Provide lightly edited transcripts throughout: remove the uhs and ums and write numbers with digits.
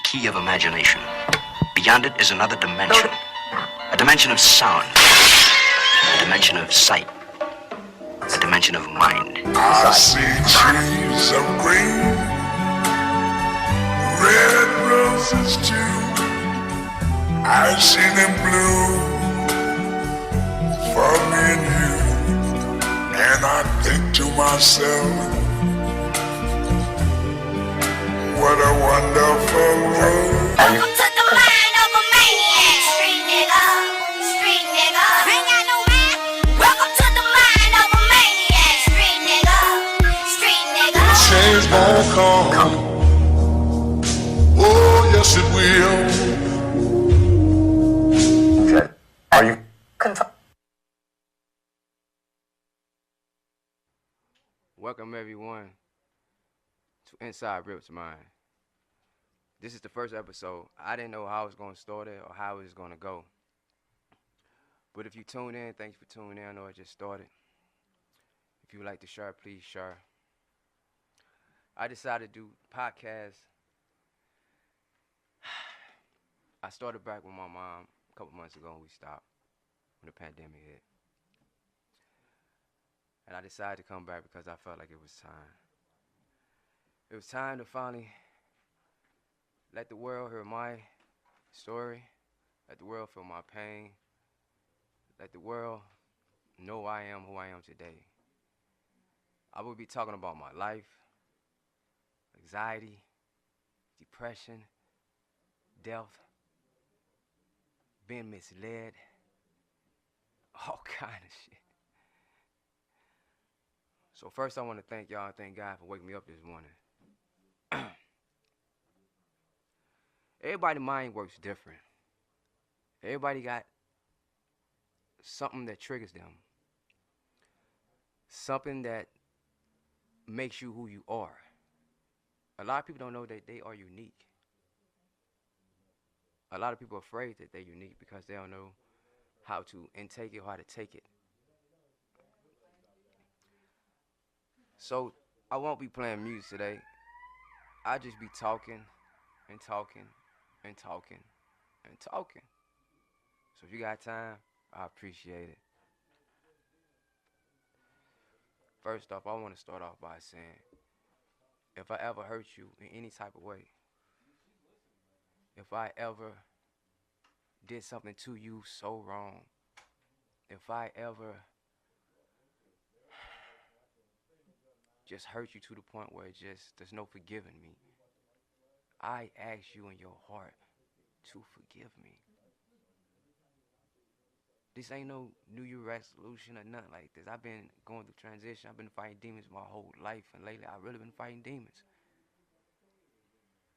key of imagination. Beyond it is another dimension. A dimension of sound. A dimension of sight. A dimension of mind. I see trees of green, red roses too. I see them blue for me and you. And I think to myself, what a wonderful world. Welcome to the mind of a maniac. Street nigga, street nigga. Ain't got no man. Welcome to the mind of a maniac. Street nigga, street nigga. Change won't come. Oh, yes it will. Okay. Are you Welcome everyone to Inside Rip's Mind. This is the first episode. I didn't know how I was going to start it or how it was going to go. But if you tune in, thanks for tuning in. I know it just started. If you would like to share, please share. I decided to do podcasts. I started back with my mom a couple months ago and we stopped when the pandemic hit. And I decided to come back because I felt like it was time. It was time to finally let the world hear my story, let the world feel my pain, let the world know I am who I am today. I will be talking about my life, anxiety, depression, death, being misled, all kind of shit. So first I want to thank y'all and thank God for waking me up this morning. Everybody's mind works different. Everybody got something that triggers them. Something that makes you who you are. A lot of people don't know that they are unique. A lot of people are afraid that they're unique because they don't know how to intake it or how to take it. So I won't be playing music today. I'll just be talking and talking and talking and talking. So if you got time, I appreciate it. First off, I want to start off by saying, if I ever hurt you in any type of way, if I ever did something to you so wrong, if I ever just hurt you to the point where there's no forgiving me, I ask you in your heart to forgive me. This ain't no New Year resolution or nothing like this. I've been going through transition. I've been fighting demons my whole life, and lately I've really been fighting demons.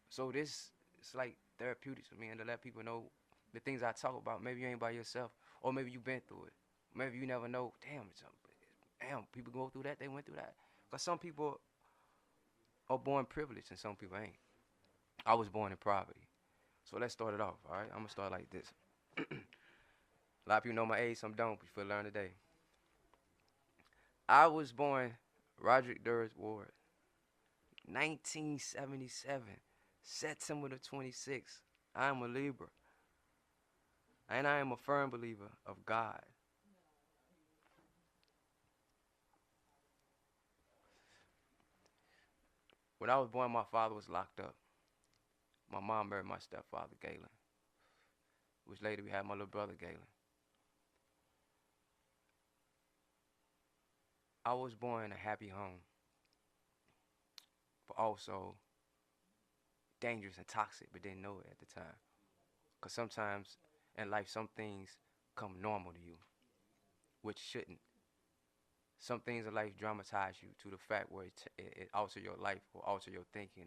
So this is like therapeutic for me, and to let people know the things I talk about. Maybe you ain't by yourself, or maybe you've been through it. Maybe you never know. Damn, people go through that. They went through that. Because some people are born privileged and some people ain't. I was born in poverty. So let's start it off, all right? I'm going to start like this. A lot of people know my age, some don't, but you'll learn today. I was born Roderick Durst Ward, 1977, September the 26th. I am a Libra. And I am a firm believer of God. When I was born, my father was locked up. My mom married my stepfather, Galen, which later we had my little brother, Galen. I was born in a happy home, but also dangerous and toxic, but didn't know it at the time. Because sometimes in life, some things come normal to you, which shouldn't. Some things in life dramatize you to the fact where it alters your life or alter your thinking.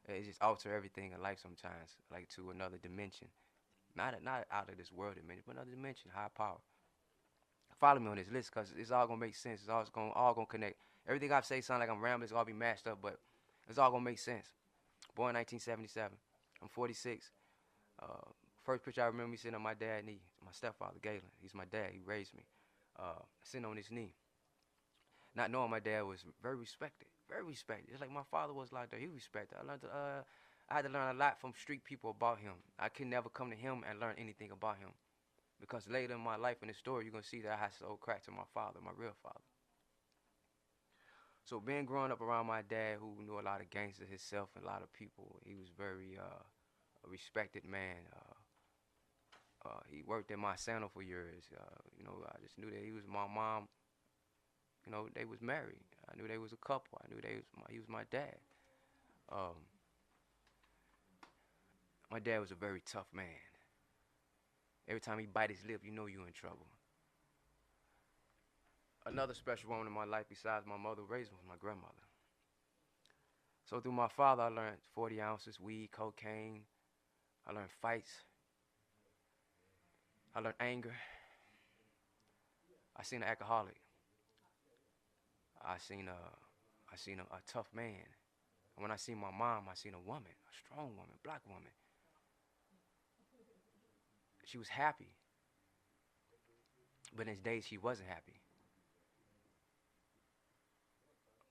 It just alter everything in life sometimes, like to another dimension. Not out of this world dimension, but another dimension, higher power. Follow me on this list because it's all going to make sense. It's all going to connect. Everything I say sound like I'm rambling. It's all be mashed up, but it's all going to make sense. Born 1977. I'm 46. First picture I remember me sitting on my dad's knee. My stepfather, Galen. He's my dad. He raised me. Sitting on his knee. Not knowing my dad was very respected. Very respected. Just like my father was like that. He respected. I learned to I had to learn a lot from street people about him. I could never come to him and learn anything about him. Because later in my life in the story, you're going to see that I had sold crack to my father, my real father. So being growing up around my dad, who knew a lot of gangsters himself and a lot of people, he was very a respected man. He worked at my Monsanto for years. You know, I just knew that he was my mom. You know, they was married. I knew they was a couple. I knew he was my dad. My dad was a very tough man. Every time he bite his lip, you know you in trouble. Another special woman in my life besides my mother raised me was my grandmother. So through my father, I learned 40 ounces, weed, cocaine. I learned fights. I learned anger. I seen an alcoholic. I seen a tough man. And when I seen my mom, I seen a woman, a strong woman, black woman. She was happy. But in days she wasn't happy.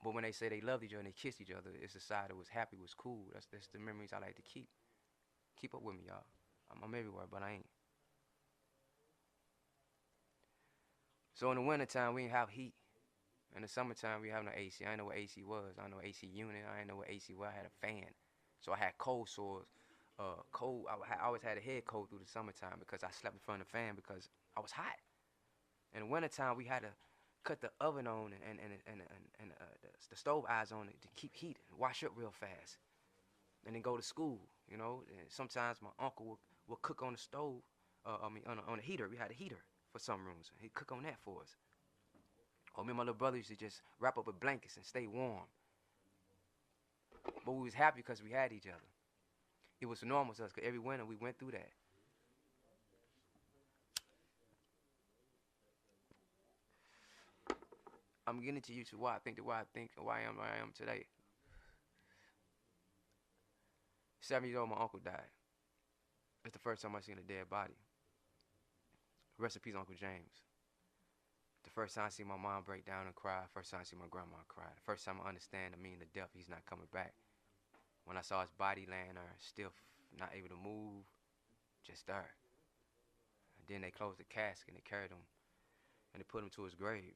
But when they say they loved each other and they kissed each other, it's a side that was happy, was cool. That's the memories I like to keep. Keep up with me, y'all. I'm everywhere, but I ain't. So in the wintertime, we didn't have heat. In the summertime, we have no AC. I didn't know what AC was. I didn't know AC unit. I didn't know what AC was. I had a fan. So I had cold sores. Cold. I always had a head cold through the summertime because I slept in front of the fan because I was hot. In the wintertime, we had to cut the oven on and the stove eyes on it to keep heat and wash up real fast. And then go to school, you know. And sometimes my uncle would cook on the stove, on a heater. We had a heater for some rooms. He'd cook on that for us. Or me and my little brother used to just wrap up with blankets and stay warm. But we was happy because we had each other. It was normal to us because every winter we went through that. I'm getting to you to why I think and why I am where I am today. 7 years old, my uncle died. It's the first time I seen a dead body. Rest in peace, Uncle James. The first time I see my mom break down and cry. First time I see my grandma cry. The first time I understand the meaning of death, he's not coming back. When I saw his body laying there, stiff, not able to move, just there. And then they closed the casket and they carried him and they put him to his grave.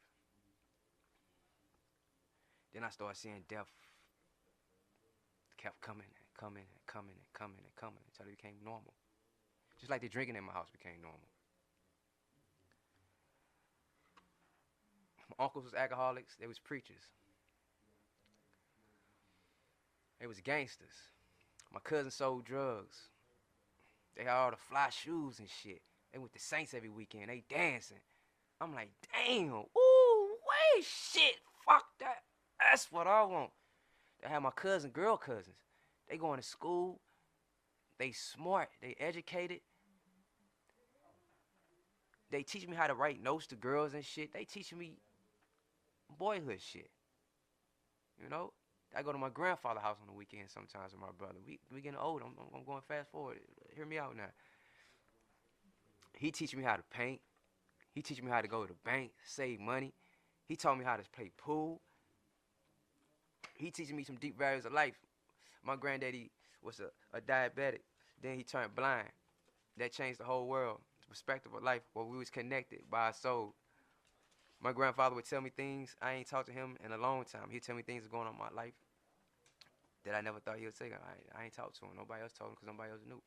Then I started seeing death kept coming and coming and coming and coming and coming until it became normal. Just like the drinking in my house became normal. My uncles was alcoholics. They was preachers. They was gangsters. My cousin sold drugs. They had all the fly shoes and shit. They went to Saints every weekend. They dancing. I'm like, damn. Ooh, wait, shit. Fuck that. That's what I want. They had my girl cousins. They going to school. They smart. They educated. They teach me how to write notes to girls and shit. They teaching me boyhood shit. You know? I go to my grandfather's house on the weekend sometimes with my brother. We getting old. I'm going fast forward. Hear me out now. He teaching me how to paint. He teaching me how to go to the bank, save money. He taught me how to play pool. He teaching me some deep values of life. My granddaddy was a diabetic. Then he turned blind. That changed the whole world. The perspective of life where we was connected by our soul. My grandfather would tell me things I ain't talked to him in a long time. He'd tell me things going on in my life that I never thought he would say. I ain't talked to him. Nobody else told him because nobody else knew.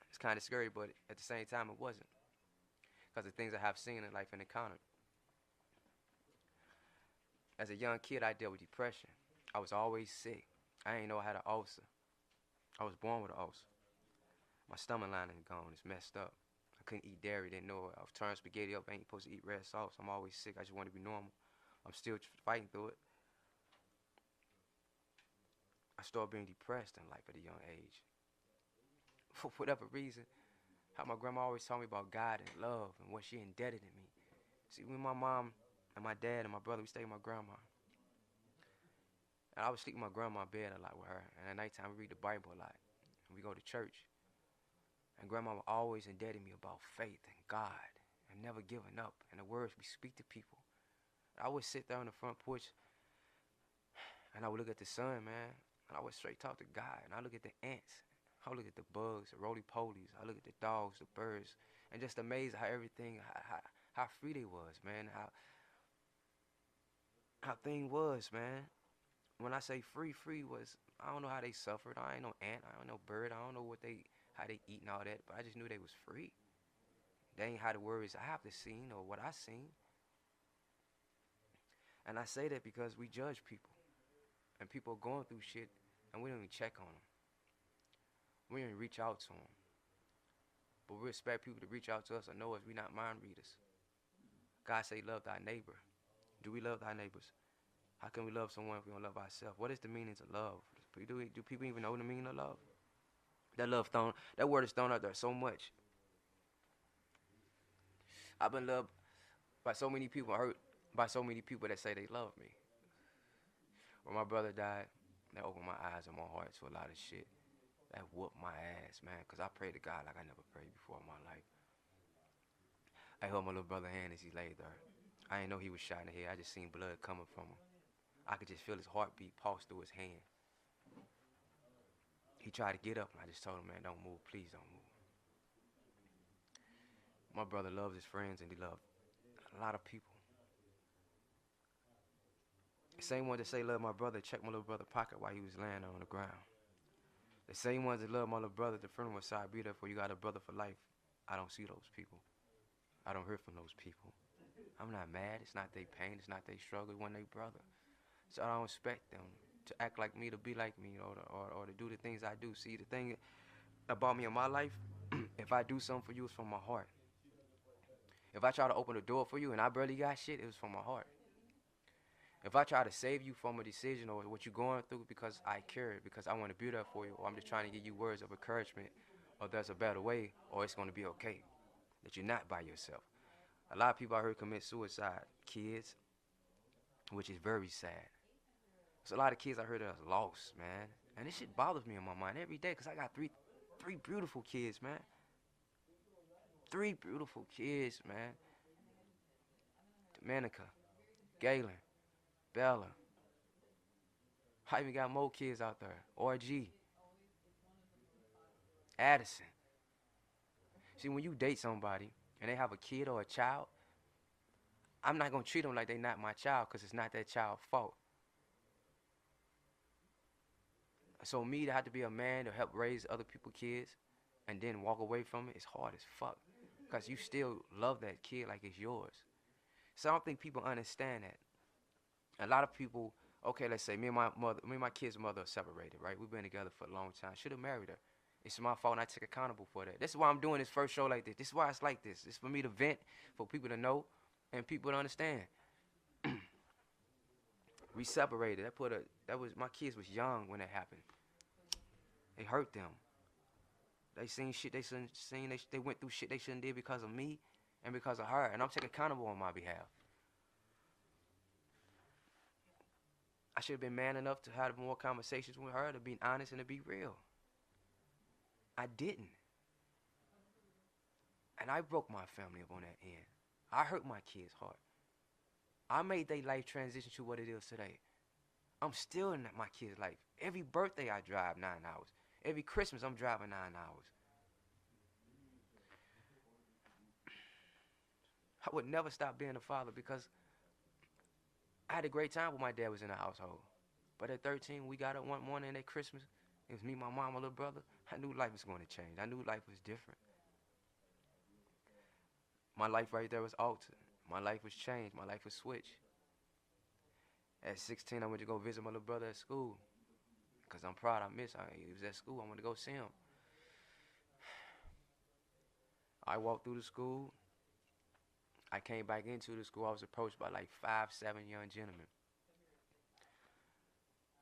It's kind of scary, but at the same time, it wasn't. Because of things I have seen in life and encountered. As a young kid, I dealt with depression. I was always sick. I ain't know I had an ulcer. I was born with an ulcer. My stomach lining is gone. It's messed up. I couldn't eat dairy. Didn't know it. I was turning spaghetti up. I ain't supposed to eat red sauce. I'm always sick. I just want to be normal. I'm still fighting through it. I started being depressed in life at a young age. For whatever reason, how my grandma always told me about God and love and what she indebted in me. See, when my mom and my dad and my brother, we stayed with my grandma. And I would sleep in my grandma's bed a lot with her. And at nighttime, we read the Bible a lot. And we go to church. And grandma was always indebted me about faith and God and never giving up and the words we speak to people. I would sit there on the front porch and I would look at the sun, man. And I would straight talk to God, and I look at the ants, I look at the bugs, the roly-polies, I look at the dogs, the birds, and just amazed how everything, how free they was, man, how thing was, man. When I say free was, I don't know how they suffered. I ain't no ant, I don't know bird, I don't know how they eat and all that, but I just knew they was free. They ain't had the worries I have to seen or what I seen. And I say that because we judge people, and people are going through shit, and we don't even check on them. We don't even reach out to them. But we expect people to reach out to us or know us. We not mind readers. God say love thy neighbor. Do we love thy neighbors? How can we love someone if we don't love ourselves? What is the meaning of love? Do people even know the meaning of love? That word is thrown out there so much. I've been loved by so many people, hurt by so many people that say they love me. When my brother died, that opened my eyes and my heart to a lot of shit. That whooped my ass, man, because I prayed to God like I never prayed before in my life. I held my little brother's hand as he lay there. I didn't know he was shot in the head. I just seen blood coming from him. I could just feel his heartbeat pulse through his hand. He tried to get up, and I just told him, man, don't move. Please don't move. My brother loves his friends, and he loved a lot of people. The same ones that say love my brother checked my little brother's pocket while he was laying on the ground. The same ones that love my little brother, the funeral side, be there for you, got a brother for life. I don't see those people. I don't hear from those people. I'm not mad. It's not their pain. It's not their struggle. It wasn't their brother. So I don't expect them to act like me, to be like me, or to do the things I do. See, the thing about me in my life, if I do something for you, it's from my heart. If I try to open the door for you and I barely got shit, it was from my heart. If I try to save you from a decision or what you're going through because I care, because I want to be there for you, or I'm just trying to give you words of encouragement, or there's a better way, or it's going to be okay, that you're not by yourself. A lot of people I heard commit suicide, kids, which is very sad. There's a lot of kids I heard that are lost, man. And this shit bothers me in my mind every day because I got three beautiful kids, man. 3 beautiful kids, man. Dominica, Galen, Bella. I even got more kids out there. RG. Addison. See, when you date somebody and they have a kid or a child, I'm not going to treat them like they're not my child because it's not that child's fault. So me to have to be a man to help raise other people's kids and then walk away from it is hard as fuck because you still love that kid like it's yours. So I don't think people understand that. A lot of people, okay, let's say me and my kid's mother are separated, right? We've been together for a long time. Should have married her. It's my fault and I take accountable for that. This is why I'm doing this first show like this. This is why it's like this. It's for me to vent, for people to know, and people to understand. We separated. My kids was young when that happened. It hurt them. They seen shit they went through shit they shouldn't did because of me and because of her, and I'm taking accountable on my behalf. I should have been man enough to have more conversations with her, to be honest and to be real. I didn't. And I broke my family up on that end. I hurt my kids' heart. I made their life transition to what it is today. I'm still in my kids' life. Every birthday I drive 9 hours. Every Christmas I'm driving 9 hours. I would never stop being a father because I had a great time when my dad was in the household. But at 13, we got up one morning at Christmas. It was me, my mom, my little brother. I knew life was going to change. I knew life was different. My life right there was altered. My life was changed. My life was switched. At 16, I went to go visit my little brother at school. Because I'm proud he was at school. I went to go see him. I walked through the school. I came back into the school. I was approached by like 5, 7 young gentlemen.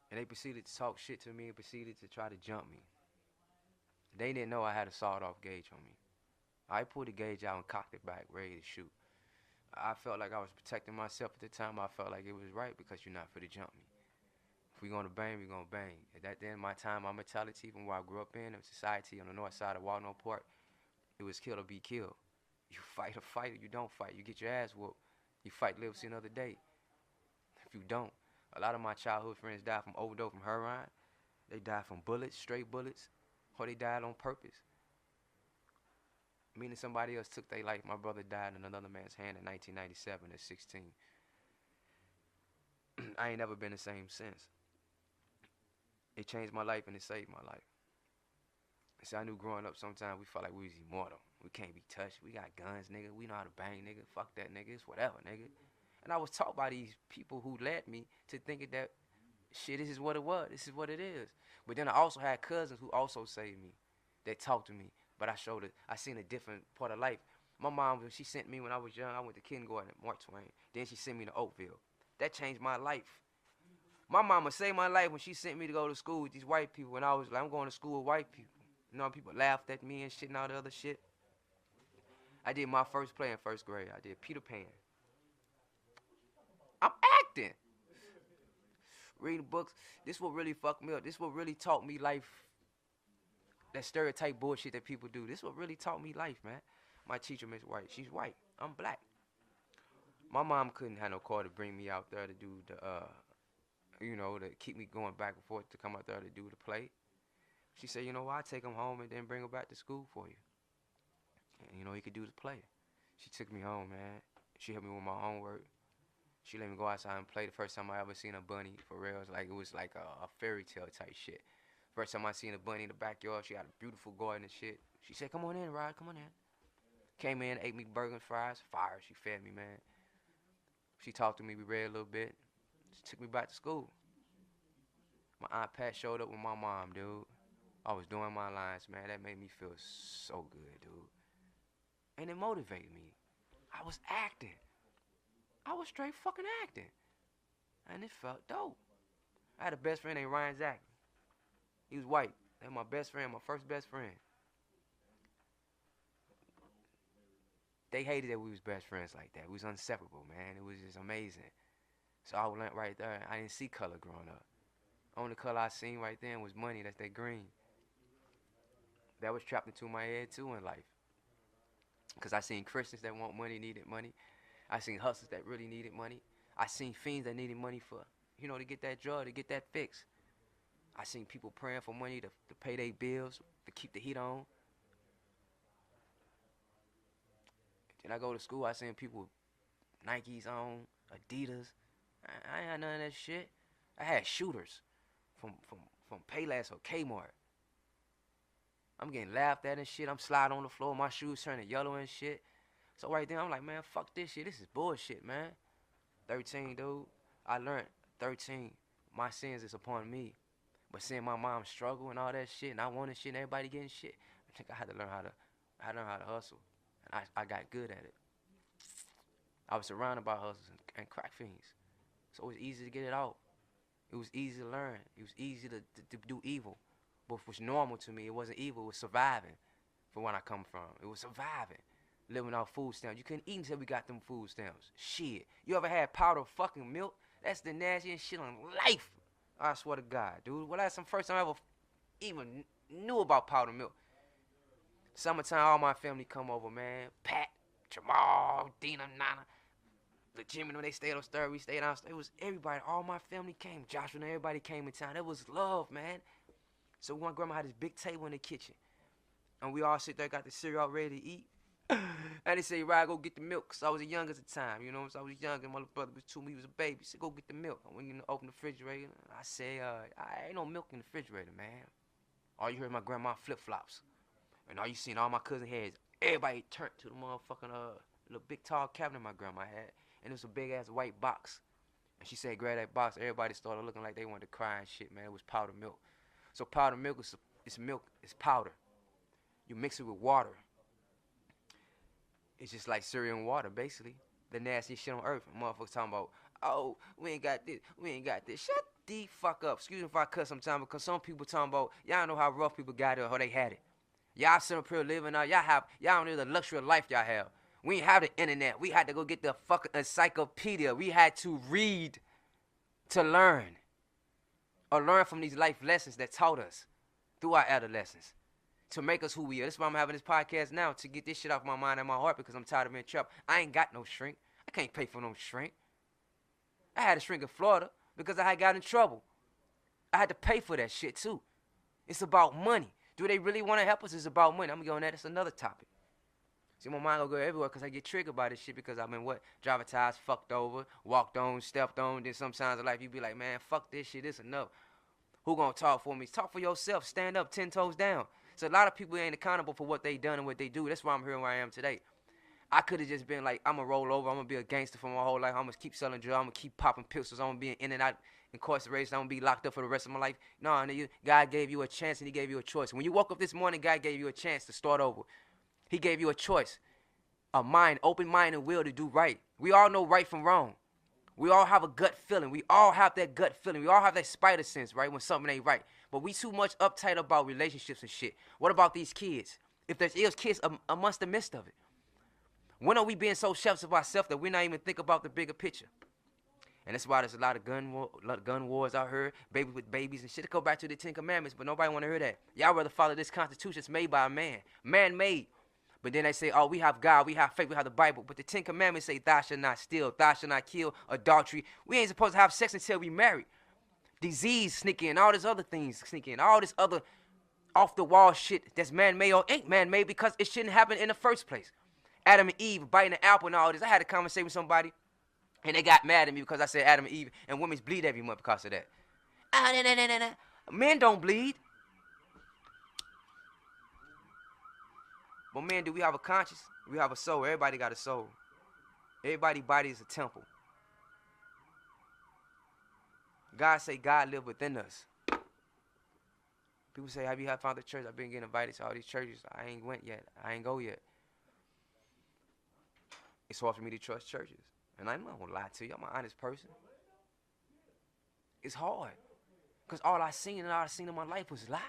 And they proceeded to talk shit to me and proceeded to try to jump me. They didn't know I had a sawed-off gauge on me. I pulled the gauge out and cocked it back, ready to shoot. I felt like I was protecting myself at the time. I felt like it was right because you're not for to jump me. If we're going to bang, we're going to bang. At that end of my time, my mentality, even where I grew up in society on the north side of Walnut Park, it was kill or be killed. You fight or fight, or you don't fight. You get your ass whooped. You fight, live, see another day. If you don't, a lot of my childhood friends died from overdose from heroin. They died from bullets, straight bullets, or they died on purpose. Meaning somebody else took their life. My brother died in another man's hand in 1997 at 16. I ain't never been the same since. It changed my life and it saved my life. See, I knew growing up sometimes we felt like we was immortal. We can't be touched. We got guns, nigga. We know how to bang, nigga. Fuck that, nigga. It's whatever, nigga. And I was taught by these people who led me to thinking that, shit, this is what it was. This is what it is. But then I also had cousins who also saved me. They talked to me. But I seen a different part of life. My mom, she sent me when I was young. I went to kindergarten at Mark Twain. Then she sent me to Oakville. That changed my life. My mama saved my life when she sent me to go to school with these white people. And I was like, I'm going to school with white people. You know, people laughed at me and shit and all the other shit. I did my first play in first grade. I did Peter Pan. I'm acting. Reading books. This what really fucked me up. This what really taught me life. That stereotype bullshit that people do. This what really taught me life, man. My teacher, Miss White, she's white. I'm black. My mom couldn't have no car to bring me out there to do the, to keep me going back and forth to come out there to do the play. She said, you know what, I'll take him home and then bring him back to school for you. And, he could do the play. She took me home, man. She helped me with my homework. She let me go outside and play. The first time I ever seen a bunny, for real, it was like a fairy tale type shit. First time I seen a bunny in the backyard, she had a beautiful garden and shit. She said, come on in, Rod, come on in. Came in, ate me burger and fries, fire. She fed me, man. She talked to me, we read a little bit. She took me back to school. My Aunt Pat showed up with my mom, dude. I was doing my lines, man. That made me feel so good, dude. And it motivated me. I was acting. I was straight fucking acting. And it felt dope. I had a best friend named Ryan Zach. He was white. That was my best friend, my first best friend. They hated that we was best friends like that. We was inseparable, man. It was just amazing. So I went right there. I didn't see color growing up. Only color I seen right then was money. That's that green. That was trapped into my head too in life. Because I seen Christians that want money, needed money. I seen hustlers that really needed money. I seen fiends that needed money for, to get that drug, to get that fix. I seen people praying for money to pay their bills, to keep the heat on. Then I go to school, I seen people with Nikes on, Adidas. I ain't had none of that shit. I had shooters from Payless or Kmart. I'm getting laughed at and shit. I'm sliding on the floor, my shoes turning yellow and shit. So right then, I'm like, man, fuck this shit. This is bullshit, man. 13, dude. I learned 13. My sins is upon me. But seeing my mom struggle and all that shit, and I wanted shit and everybody getting shit, I think I had to learn how to hustle. And I got good at it. I was surrounded by hustlers and crack fiends. So it was easy to get it out. It was easy to learn. It was easy to do evil. But what was normal to me, it wasn't evil, it was surviving from where I come from. It was surviving. Living off food stamps. You couldn't eat until we got them food stamps. Shit. You ever had powdered fucking milk? That's the nastiest shit on life. I swear to God, dude. Well, that's the first time I ever even knew about powdered milk. Summertime, all my family come over, man. Pat, Jamal, Dina, Nana, the Jimmy, when they stayed upstairs, we stayed downstairs. It was everybody. All my family came. Joshua and everybody came in town. It was love, man. So my grandma had this big table in the kitchen. And we all sit there, got the cereal ready to eat. And they say, Rod, go get the milk. So I was the youngest at the time, So I was young, and my little brother was 2, he was a baby. He said, go get the milk. I went in to open the refrigerator. I said, I ain't no milk in the refrigerator, man. All you heard my grandma flip-flops. And all you seen, all my cousin heads, everybody turned to the motherfucking little big tall cabinet my grandma had. And it was a big-ass white box. And she said, grab that box. Everybody started looking like they wanted to cry and shit, man. It was powdered milk. So powdered milk is milk. It's powder. You mix it with water. It's just like cereal and water, basically. The nastiest shit on earth. Motherfuckers talking about, oh, we ain't got this, we ain't got this. Shut the fuck up. Excuse me if I cuss sometimes, because some people talking about, y'all know how rough people got it or how they had it. Y'all sit up here living out, y'all don't know the luxury of life y'all have. We ain't have the internet. We had to go get the fucking encyclopedia. We had to read to learn. Or learn from these life lessons that taught us through our adolescence. To make us who we are. That's why I'm having this podcast now, to get this shit off my mind and my heart, because I'm tired of being trapped. I ain't got no shrink. I can't pay for no shrink. I had a shrink in Florida because I had got in trouble. I had to pay for that shit too. It's about money. Do they really want to help us? It's about money. I'm gonna go on that. It's another topic. See, my mind gonna go everywhere because I get triggered by this shit because I've been dramatized, fucked over, walked on, stepped on. Then sometimes in life you be like, man, fuck this shit. This enough. Who gonna talk for me? Talk for yourself. Stand up, 10 toes down. So a lot of people ain't accountable for what they done and what they do. That's why I'm here where I am today. I could have just been like, I'm gonna roll over. I'm gonna be a gangster for my whole life. I'm gonna keep selling drugs. I'm gonna keep popping pistols. I'm gonna be in and out incarceration. I'm gonna be locked up for the rest of my life. No, nigga, God gave you a chance and He gave you a choice. When you woke up this morning, God gave you a chance to start over. He gave you a choice, a mind, open mind and will to do right. We all know right from wrong. We all have a gut feeling. We all have that gut feeling. We all have that spider sense, right, when something ain't right. But we too much uptight about relationships and shit. What about these kids? If there's ill kids amongst the midst of it. When are we being so selfish of ourselves that we're not even think about the bigger picture? And that's why there's a lot of gun wars out here, babies with babies and shit. It go back to the 10 Commandments, but nobody want to hear that. Y'all rather follow this Constitution that's made by a man. Man-made. But then they say, oh, we have God, we have faith, we have the Bible. But the 10 Commandments say, thou shalt not steal, thou shalt not kill, adultery. We ain't supposed to have sex until we marry. Disease sneak in, all these other things sneak in, all this other off-the-wall shit that's man-made or ain't man-made because it shouldn't happen in the first place. Adam and Eve biting the apple and all this. I had a conversation with somebody, and they got mad at me because I said Adam and Eve, and women bleed every month because of that. Men don't bleed. But man, do we have a conscience? We have a soul. Everybody got a soul. Everybody's body is a temple. God say God live within us. People say, have you found the church? I've been getting invited to all these churches. I ain't went yet. I ain't go yet. It's hard for me to trust churches. And I'm not gonna lie to you. I'm an honest person. It's hard. Because all I seen and all I seen in my life was lies.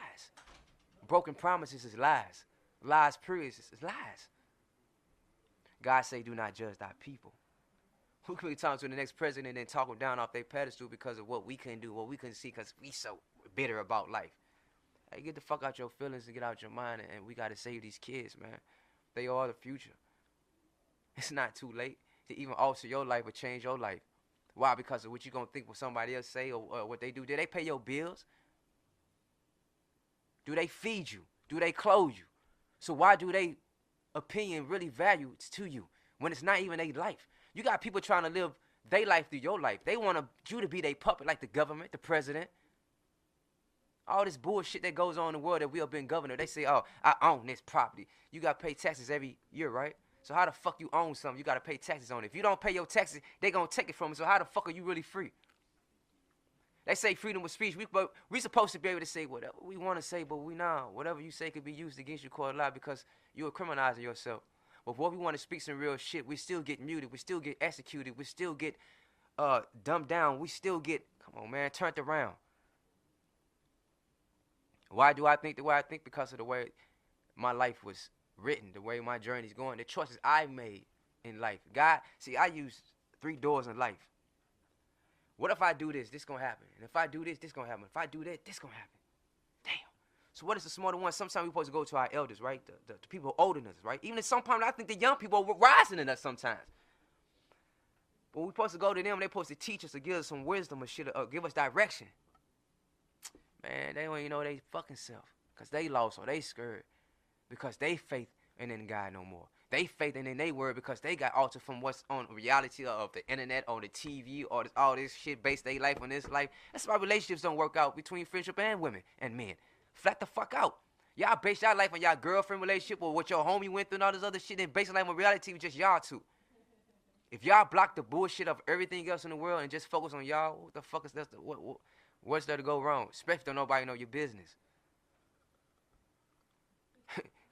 Broken promises is lies. Lies, periods, is lies. God say, do not judge thy people. Who can we talk to the next president and talk them down off their pedestal because of what we couldn't do, what we couldn't see because we so bitter about life? Hey, get the fuck out your feelings and get out your mind, and we got to save these kids, man. They are the future. It's not too late to even alter your life or change your life. Why? Because of what you going to think what somebody else say or what they do. Do they pay your bills? Do they feed you? Do they clothe you? So why do they opinion really value to you when it's not even their life? You got people trying to live their life through your life. They want you to be their puppet like the government, the president. All this bullshit that goes on in the world that we have been governor. They say, oh, I own this property. You got to pay taxes every year, right? So how the fuck you own something? You got to pay taxes on it. If you don't pay your taxes, they going to take it from you. So how the fuck are you really free? They say freedom of speech. We supposed to be able to say whatever we want to say, but we not. Whatever you say could be used against you court of law because you're criminalizing yourself. But what we want to speak some real shit, we still get muted. We still get executed. We still get dumbed down. We still get, come on, man, turned around. Why do I think the way I think? Because of the way my life was written, the way my journey's going, the choices I made in life. God, see, I use 3 doors in life. What if I do this? This gonna happen. And if I do this, this gonna happen. If I do that, this gonna happen. Damn. So what is the smarter one? Sometimes we're supposed to go to our elders, right? The people older than us, right? Even at some point, I think the young people are rising in us sometimes. But we're supposed to go to them. They're supposed to teach us or give us some wisdom or shit or give us direction. Man, they don't even know they fucking self. Because they lost or they scared. Because they faith ain't in God no more. They faith in they word because they got altered from what's on reality of the internet or the TV or all this shit based their life on this life. That's why relationships don't work out between friendship and women and men. Flat the fuck out. Y'all base y'all life on y'all girlfriend relationship or what your homie went through and all this other shit and base your life on reality with just y'all two. If y'all block the bullshit of everything else in the world and just focus on y'all, what the fuck is that? What's there to go wrong? Especially if nobody know your business.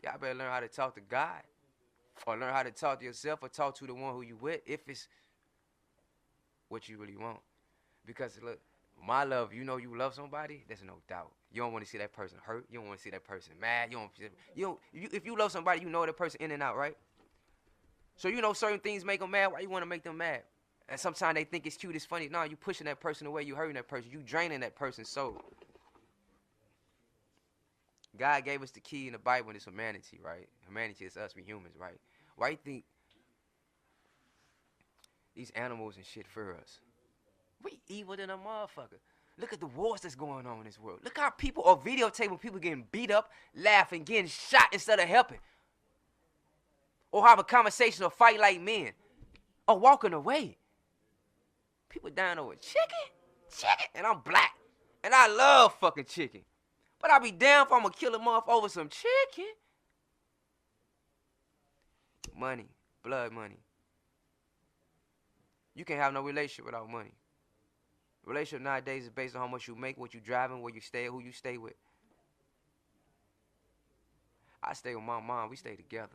Y'all better learn how to talk to God. Or learn how to talk to yourself or talk to the one who you with if it's what you really want. Because look, my love, you know you love somebody, there's no doubt. You don't want to see that person hurt. You don't want to see that person mad. If you love somebody, you know that person in and out, right? So you know certain things make them mad. Why you want to make them mad? And sometimes they think it's cute, it's funny. No, you pushing that person away. You hurting that person. You draining that person's soul. God gave us the key in the Bible, and it's humanity, right? Humanity is us, we humans, right? Why you think these animals and shit fear us? We evil than a motherfucker. Look at the wars that's going on in this world. Look how people are videotaping people getting beat up, laughing, getting shot instead of helping. Or have a conversation or fight like men. Or walking away. People dying over chicken. And I'm black. And I love fucking chicken. But I be damn if I'm gonna kill a motherfucker over some chicken. Money. Blood money. You can't have no relationship without money. Relationship nowadays is based on how much you make, what you driving, where you stay, who you stay with. I stay with my mom. We stay together.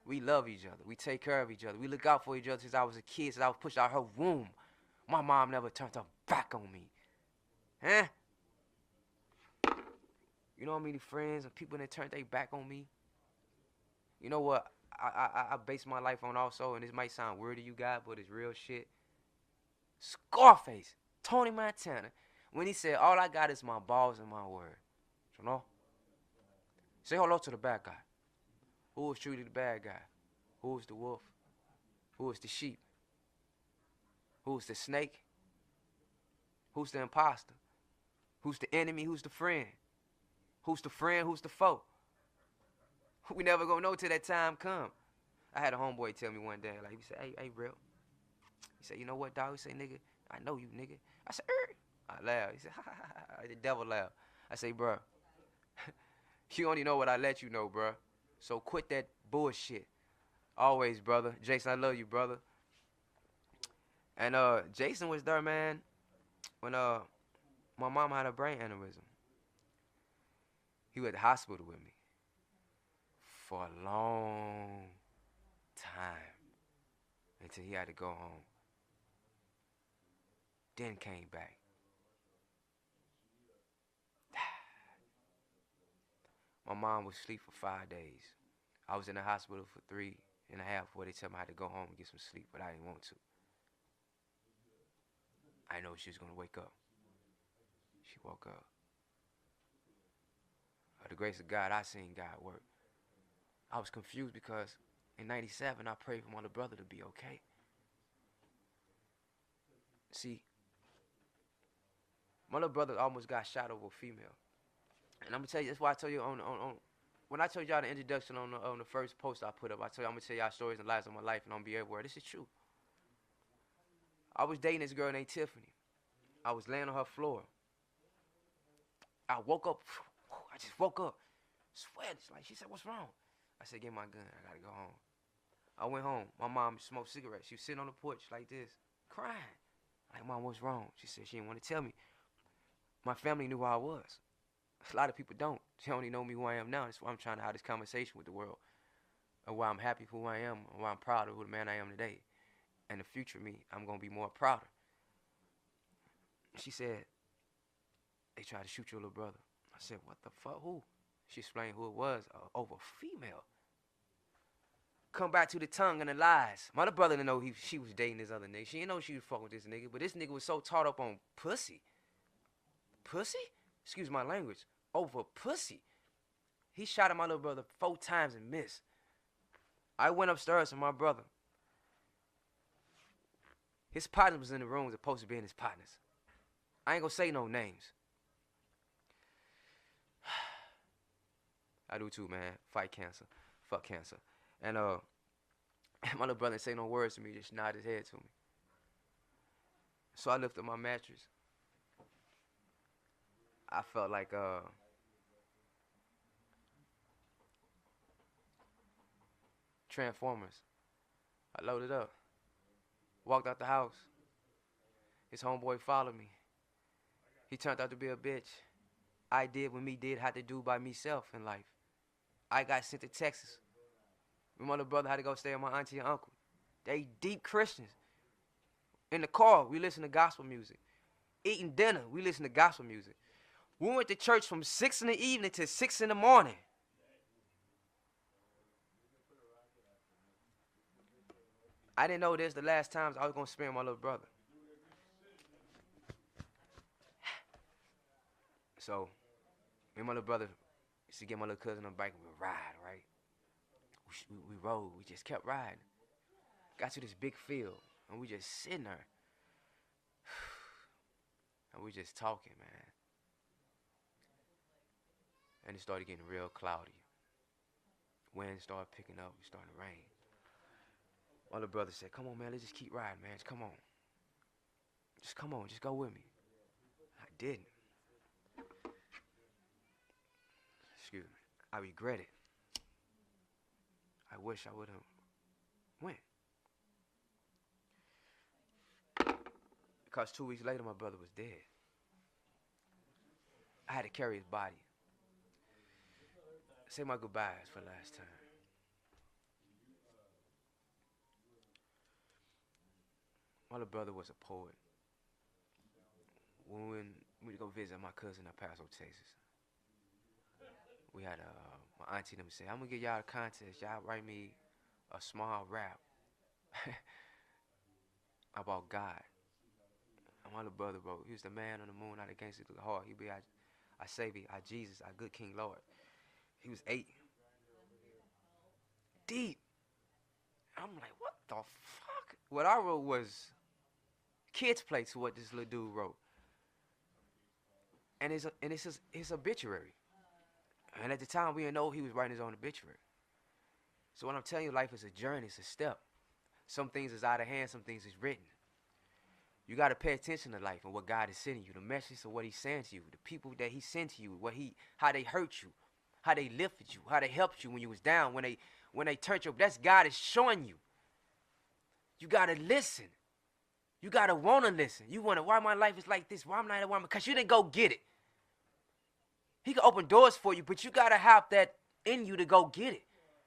We love each other. We take care of each other. We look out for each other since I was a kid, since I was pushed out her womb. My mom never turned her back on me. Huh? You know how many friends and people that turned their back on me? You know what I base my life on also, and this might sound weird to you guys, but it's real shit. Scarface, Tony Montana, when he said, all I got is my balls and my word. You know? Say hello to the bad guy. Who was truly the bad guy? Who was the wolf? Who was the sheep? Who was the snake? Who's the imposter? Who's the enemy? Who's the friend? Who's the friend? Who's the foe? We never gonna know till that time come. I had a homeboy tell me one day, like, he said, hey, real. He said, you know what, dog? He said, nigga, I know you, nigga. I said, I laughed. He said, ha, ha, ha, ha. The devil laughed. I say, bro, you only know what I let you know, bro. So quit that bullshit. Always, brother. Jason, I love you, brother. And Jason was there, man, when my mom had a brain aneurysm. He was at the hospital with me for a long time until he had to go home. Then came back. My mom was asleep for 5 days. I was in the hospital for 3.5 before they told me I had to go home and get some sleep, but I didn't want to. I know she was going to wake up. She woke up. By the grace of God, I seen God work. I was confused because in 97, I prayed for my little brother to be okay. See, my little brother almost got shot over a female. And I'm going to tell you, that's why I told you when I told y'all the introduction on the first post I put up, I told you I'm going to tell y'all stories and lives of my life and I'm going to be everywhere. This is true. I was dating this girl named Tiffany. I was laying on her floor. I woke up. I just woke up. Sweat. Like, she said, what's wrong? I said, get my gun. I got to go home. I went home. My mom smoked cigarettes. She was sitting on the porch like this, crying. Like, Mom, what's wrong? She said she didn't want to tell me. My family knew who I was. A lot of people don't. They only know me who I am now. That's why I'm trying to have this conversation with the world. And why I'm happy for who I am. And why I'm proud of who the man I am today. And the future me, I'm going to be more prouder. She said, they tried to shoot your little brother. I said, what the fuck? Who? She explained who it was, over female. Come back to the tongue and the lies. My little brother didn't know she was dating this other nigga. She didn't know she was fucking with this nigga. But this nigga was so taught up on pussy. Pussy? Excuse my language. Over pussy. He shot at my little brother 4 times and missed. I went upstairs to my brother. His partner was in the room, supposed to be in his partners. I ain't gonna say no names. I do too, man. Fight cancer. Fuck cancer. And my little brother didn't say no words to me, just nod his head to me. So I lifted my mattress. I felt like Transformers. I loaded up. Walked out the house. His homeboy followed me. He turned out to be a bitch. I did what me did had to do by myself in life. I got sent to Texas. My little brother had to go stay with my auntie and uncle. They deep Christians. In the car, we listen to gospel music. Eating dinner, we listen to gospel music. We went to church from 6 in the evening to 6 in the morning. I didn't know this the last times I was going to spend with my little brother. So, me and my little brother used to get my little cousin on the bike and we'd ride, right? We rode. We just kept riding. Got to this big field, and we just sitting there. And we just talking, man. And it started getting real cloudy. Wind started picking up. It started to rain. My little brother said, come on, man. Let's just keep riding, man. Just come on. Just come on. Just go with me. I didn't. Excuse me. I regret it. I wish I would have went. Because 2 weeks later, my brother was dead. I had to carry his body. Say my goodbyes for the last time. My little brother was a poet. When we go visit my cousin in El Paso, Texas, we had my auntie them say, I'm gonna give y'all a contest. Y'all write me a small rap about God. And my little brother wrote, he was the man on the moon, not against it, the heart. He be our Savior, our Jesus, our good King Lord. He was 8. Deep. I'm like, what the fuck? What I wrote was kids play to what this little dude wrote. And it's his obituary. And at the time, we didn't know he was writing his own obituary. So when I'm telling you, life is a journey, it's a step. Some things is out of hand, some things is written. You got to pay attention to life and what God is sending you, the message of what he's saying to you, the people that he sent to you, how they hurt you, how they lifted you, how they helped you when you was down, when they turned you. That's God is showing you. You got to listen. You got to want to listen. You want to, why my life is like this? Why am I not a woman? Because you didn't go get it. He can open doors for you, but you got to have that in you to go get it.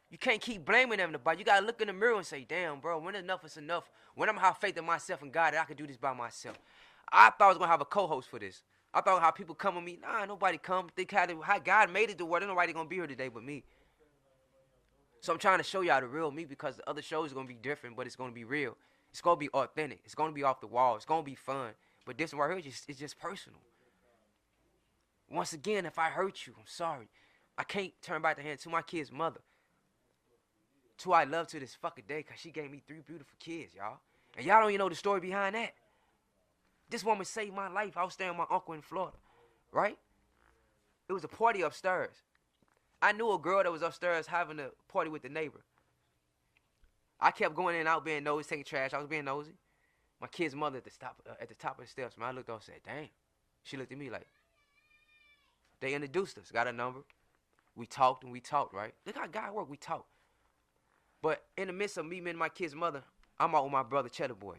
You can't keep blaming them. You got to look in the mirror and say, damn, bro, when enough is enough? When I'm going to have faith in myself and God that I can do this by myself. I thought I was going to have a co-host for this. I thought how people come with me. Nah, nobody come. Think how God made it to where nobody going to be here today but me. So I'm trying to show y'all the real me because the other shows are going to be different, but it's going to be real. It's going to be authentic. It's going to be off the wall. It's going to be fun. But this one right here is just personal. Once again, if I hurt you, I'm sorry. I can't turn back the hand to my kid's mother. To I love to this fucking day because she gave me 3 beautiful kids, y'all. And y'all don't even know the story behind that. This woman saved my life. I was staying with my uncle in Florida, right? It was a party upstairs. I knew a girl that was upstairs having a party with the neighbor. I kept going in and out being nosy, taking trash. I was being nosy. My kid's mother at the top of the steps, man, I looked up and said, damn. She looked at me like, they introduced us, got a number. We talked, right? Look how God worked, we talked. But in the midst of me and my kid's mother, I'm out with my brother Cheddar Boy.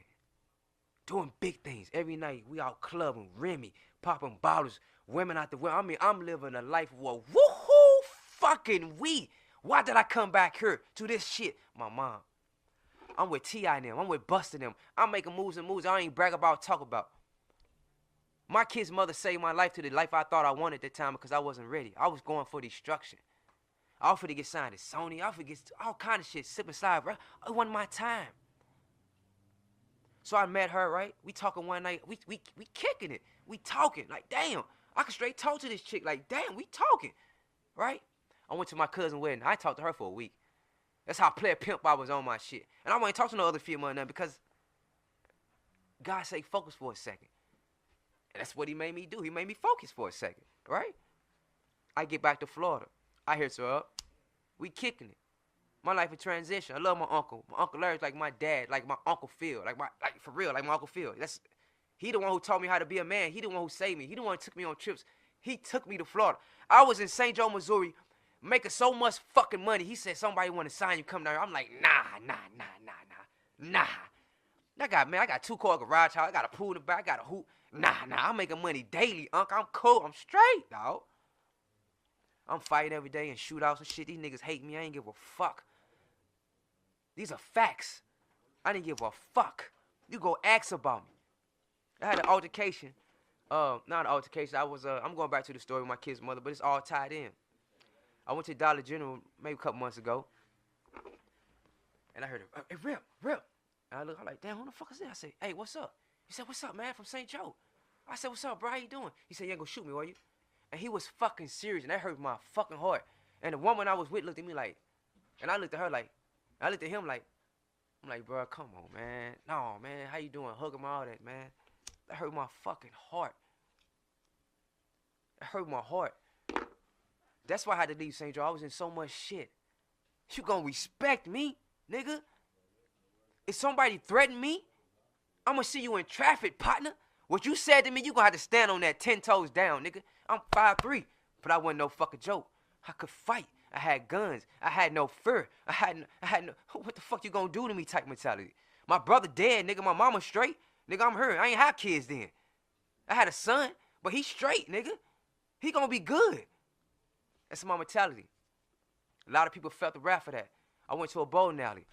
Doing big things. Every night, we out clubbing, Remy, popping bottles, women out the window. I mean, I'm living a life of a woohoo fucking we. Why did I come back here to this shit? My mom. I'm with T.I. and them. I'm with Busta and them. I'm making moves and moves I ain't brag about, talk about. My kid's mother saved my life to the life I thought I wanted at the time because I wasn't ready. I was going for destruction. I offered to get signed to Sony. I offered to get all kind of shit, sip aside, bro. It wasn't my time. So I met her, right? We talking one night. We kicking it. We talking. Like, damn. I can straight talk to this chick. Like, damn, we talking. Right? I went to my cousin's wedding. I talked to her for a week. That's how player pimp I was on my shit. And I wasn't talking to no other female or nothing because God say focus for a second. And that's what he made me do. He made me focus for a second. Right? I get back to Florida. I hit her up. We kicking it. My life in transition. I love my uncle. My Uncle Larry's like my dad, like my Uncle Phil. Like for real, like my Uncle Phil. He the one who taught me how to be a man. He the one who saved me. He the one who took me on trips. He took me to Florida. I was in St. Joe, Missouri, making so much fucking money. He said, somebody want to sign you, come down here. I'm like, nah. I got 2-car garage house. I got a pool in the back. I got a hoop. Nah. I'm making money daily, uncle. I'm cool. I'm straight, dog. I'm fighting every day and shootouts and shit. These niggas hate me. I ain't give a fuck. These are facts. I didn't give a fuck. You go ask about me. I had an altercation. Not an altercation. I'm going back to the story with my kid's mother, but it's all tied in. I went to Dollar General maybe a couple months ago, and I heard it. Hey, Rip. And I'm like, damn, who the fuck is that? I said, hey, what's up? He said, what's up, man? From St. Joe. I said, what's up, bro? How you doing? He said, you ain't gonna shoot me, are you? And he was fucking serious, and that hurt my fucking heart. And the woman I was with looked at me like, and I looked at her like, I looked at him like, I'm like, bro, come on, man. No, man, how you doing? Hug him, all that, man. That hurt my fucking heart. hurt my heart. That's why I had to leave St. Joe. I was in so much shit. You gonna respect me, nigga? If somebody threaten me, I'm gonna see you in traffic, partner. What you said to me, you gonna have to stand on that 10 toes down, nigga. I'm 5'3", but I wasn't no fucking joke. I could fight. I had guns. I had no fear. I had no, what the fuck you gonna do to me type mentality. My brother dead, nigga. My mama straight. Nigga, I'm hurt. I ain't have kids then. I had a son, but he straight, nigga. He gonna be good. That's my mentality. A lot of people felt the wrath of that. I went to a bowling alley.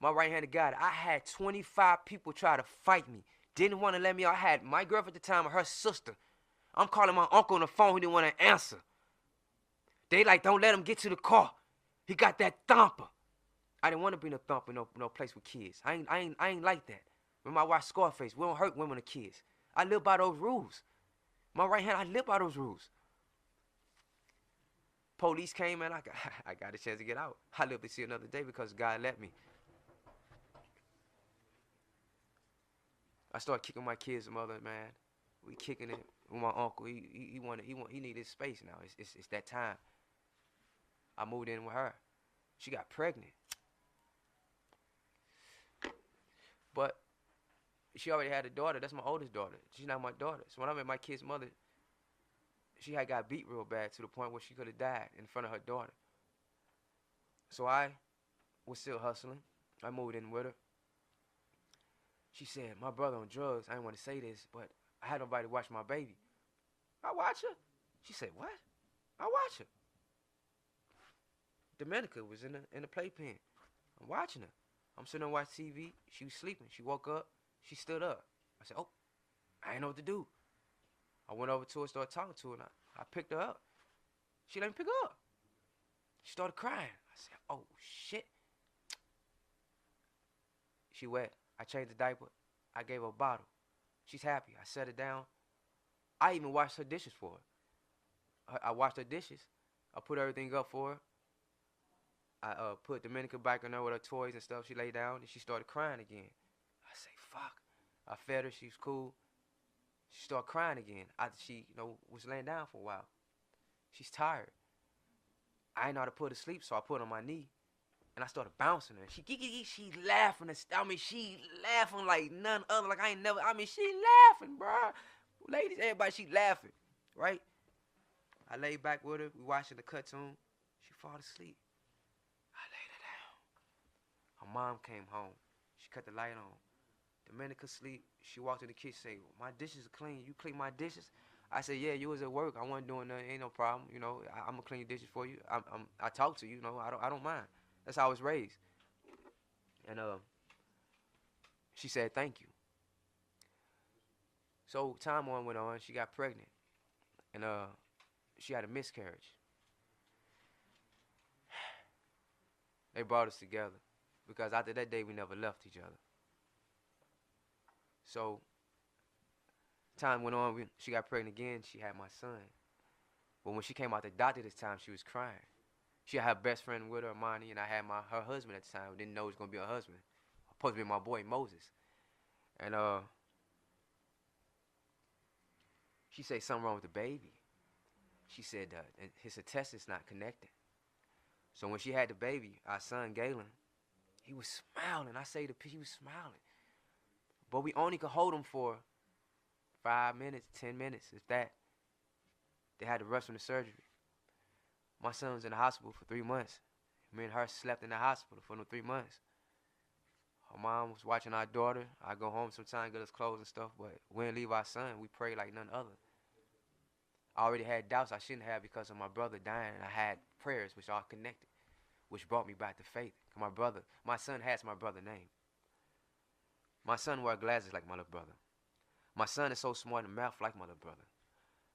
My right-handed guy, I had 25 people try to fight me. Didn't want to let me out. I had my girlfriend at the time and her sister. I'm calling my uncle on the phone. He didn't want to answer. They like, don't let him get to the car. He got that thumper. I didn't want to be no thumper, no place with kids. I ain't like that. Remember I watched Scarface. We don't hurt women or kids. I live by those rules. My right hand, I live by those rules. Police came and I got a chance to get out. I lived to see another day because God let me. I started kicking my kids' mother, man. We kicking it with my uncle. He needed space now. It's that time. I moved in with her. She got pregnant. But she already had a daughter. That's my oldest daughter. She's not my daughter. So when I met my kid's mother, she had got beat real bad to the point where she could have died in front of her daughter. So I was still hustling. I moved in with her. She said, my brother on drugs. I didn't want to say this, but I had nobody to watch my baby. I watch her. She said, what? I watch her. Dominica was in the playpen. I'm watching her. I'm sitting there watching TV. She was sleeping. She woke up. She stood up. I said, oh, I didn't know what to do. I went over to her, started talking to her, and I picked her up. She let me pick her up. She started crying. I said, oh, shit. She wet. I changed the diaper. I gave her a bottle. She's happy. I set her down. I even washed her dishes for her. I washed her dishes. I put everything up for her. I put Dominica back on her with her toys and stuff. She lay down and she started crying again. I say, fuck. I fed her. She was cool. She started crying again. She was laying down for a while. She's tired. I didn't know how to put her to sleep, so I put her on my knee. And I started bouncing her. She laughing. She laughing like none other. Like she laughing, bro. Ladies, everybody, she laughing, right? I laid back with her. We watching the cartoon. She fall asleep. I laid her down. Her mom came home. She cut the light on. Dominica sleep. She walked in the kitchen, say, my dishes are clean. You clean my dishes? I said, yeah, you was at work. I wasn't doing nothing. Ain't no problem. I'm gonna clean your dishes for you. I talk to you. I don't mind. That's how I was raised. And she said, thank you. So time went on. She got pregnant. And she had a miscarriage. They brought us together. Because after that day, we never left each other. So time went on. She got pregnant again. She had my son. But when she came out the doctor this time, she was crying. She had her best friend with her, Monty, and I had her husband at the time. Didn't know it was going to be her husband. Supposed to be my boy, Moses. And she said something wrong with the baby. She said his intestines not connected. So when she had the baby, our son, Galen, he was smiling. He was smiling. But we only could hold him for 5 minutes, 10 minutes, if that. They had to rush him to surgery. My son was in the hospital for 3 months. Me and her slept in the hospital for 3 months. Her mom was watching our daughter. I go home sometimes, get us clothes and stuff, but we didn't leave our son. We prayed like none other. I already had doubts I shouldn't have because of my brother dying, and I had prayers which are connected, which brought me back to faith. My son has my brother's name. My son wears glasses like my little brother. My son is so smart in math like my little brother.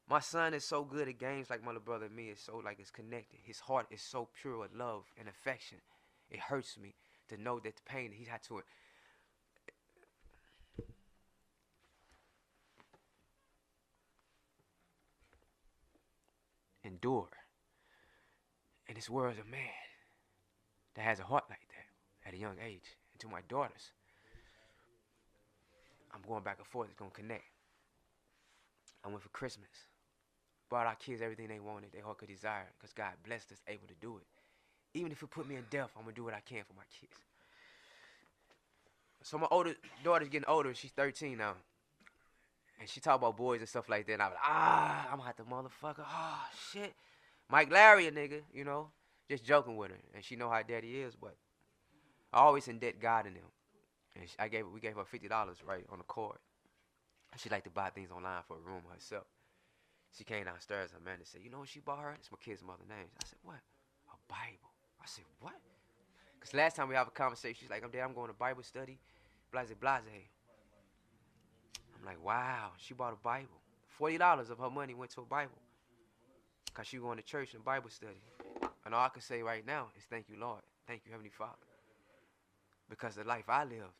My son is so good at games like my little brother and me. It's so like it's connected. His heart is so pure with love and affection. It hurts me to know that the pain that he's had to endure in this world of a man that has a heart like that at a young age. And to my daughters, I'm going back and forth. It's going to connect. I went for Christmas. brought our kids everything they wanted, they heart could desire, because God blessed us able to do it. Even if it put me in death, I'm going to do what I can for my kids. So my older daughter's getting older. She's 13 now. And she talk about boys and stuff like that. And I was like, I'm going to have to motherfucker. Oh, shit. Mike Larry, a nigga, you know. Just joking with her. And she know how daddy is, but I always indebt God in them. And we gave her $50, right, on the card. She like to buy things online for a room herself. She came downstairs, her man, and said, you know what she bought her? It's my kid's mother's name. I said, what? A Bible. I said, what? Because last time we have a conversation, she's like, I'm going to Bible study, blase, blase. I'm like, wow, she bought a Bible. $40 of her money went to a Bible because she going to church and Bible study. And all I can say right now is thank you, Lord. Thank you, Heavenly Father. Because the life I lived,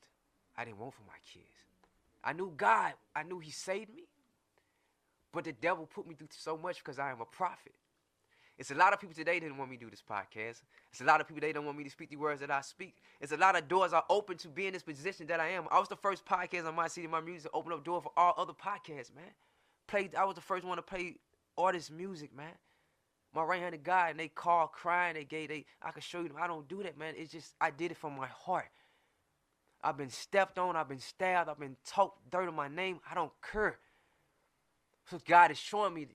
I didn't want for my kids. I knew God. I knew he saved me. But the devil put me through so much because I am a prophet. It's a lot of people today that didn't want me to do this podcast. It's a lot of people they don't want me to speak the words that I speak. It's a lot of doors are open to be in this position that I am. I was the first podcast on my city, my music, to open up door for all other podcasts, man. I was the first one to play artist music, man. My right-handed guy, and they called crying, I could show you them. I don't do that, man. It's just, I did it from my heart. I've been stepped on, I've been stabbed, I've been talked dirt on my name. I don't care. So God is showing me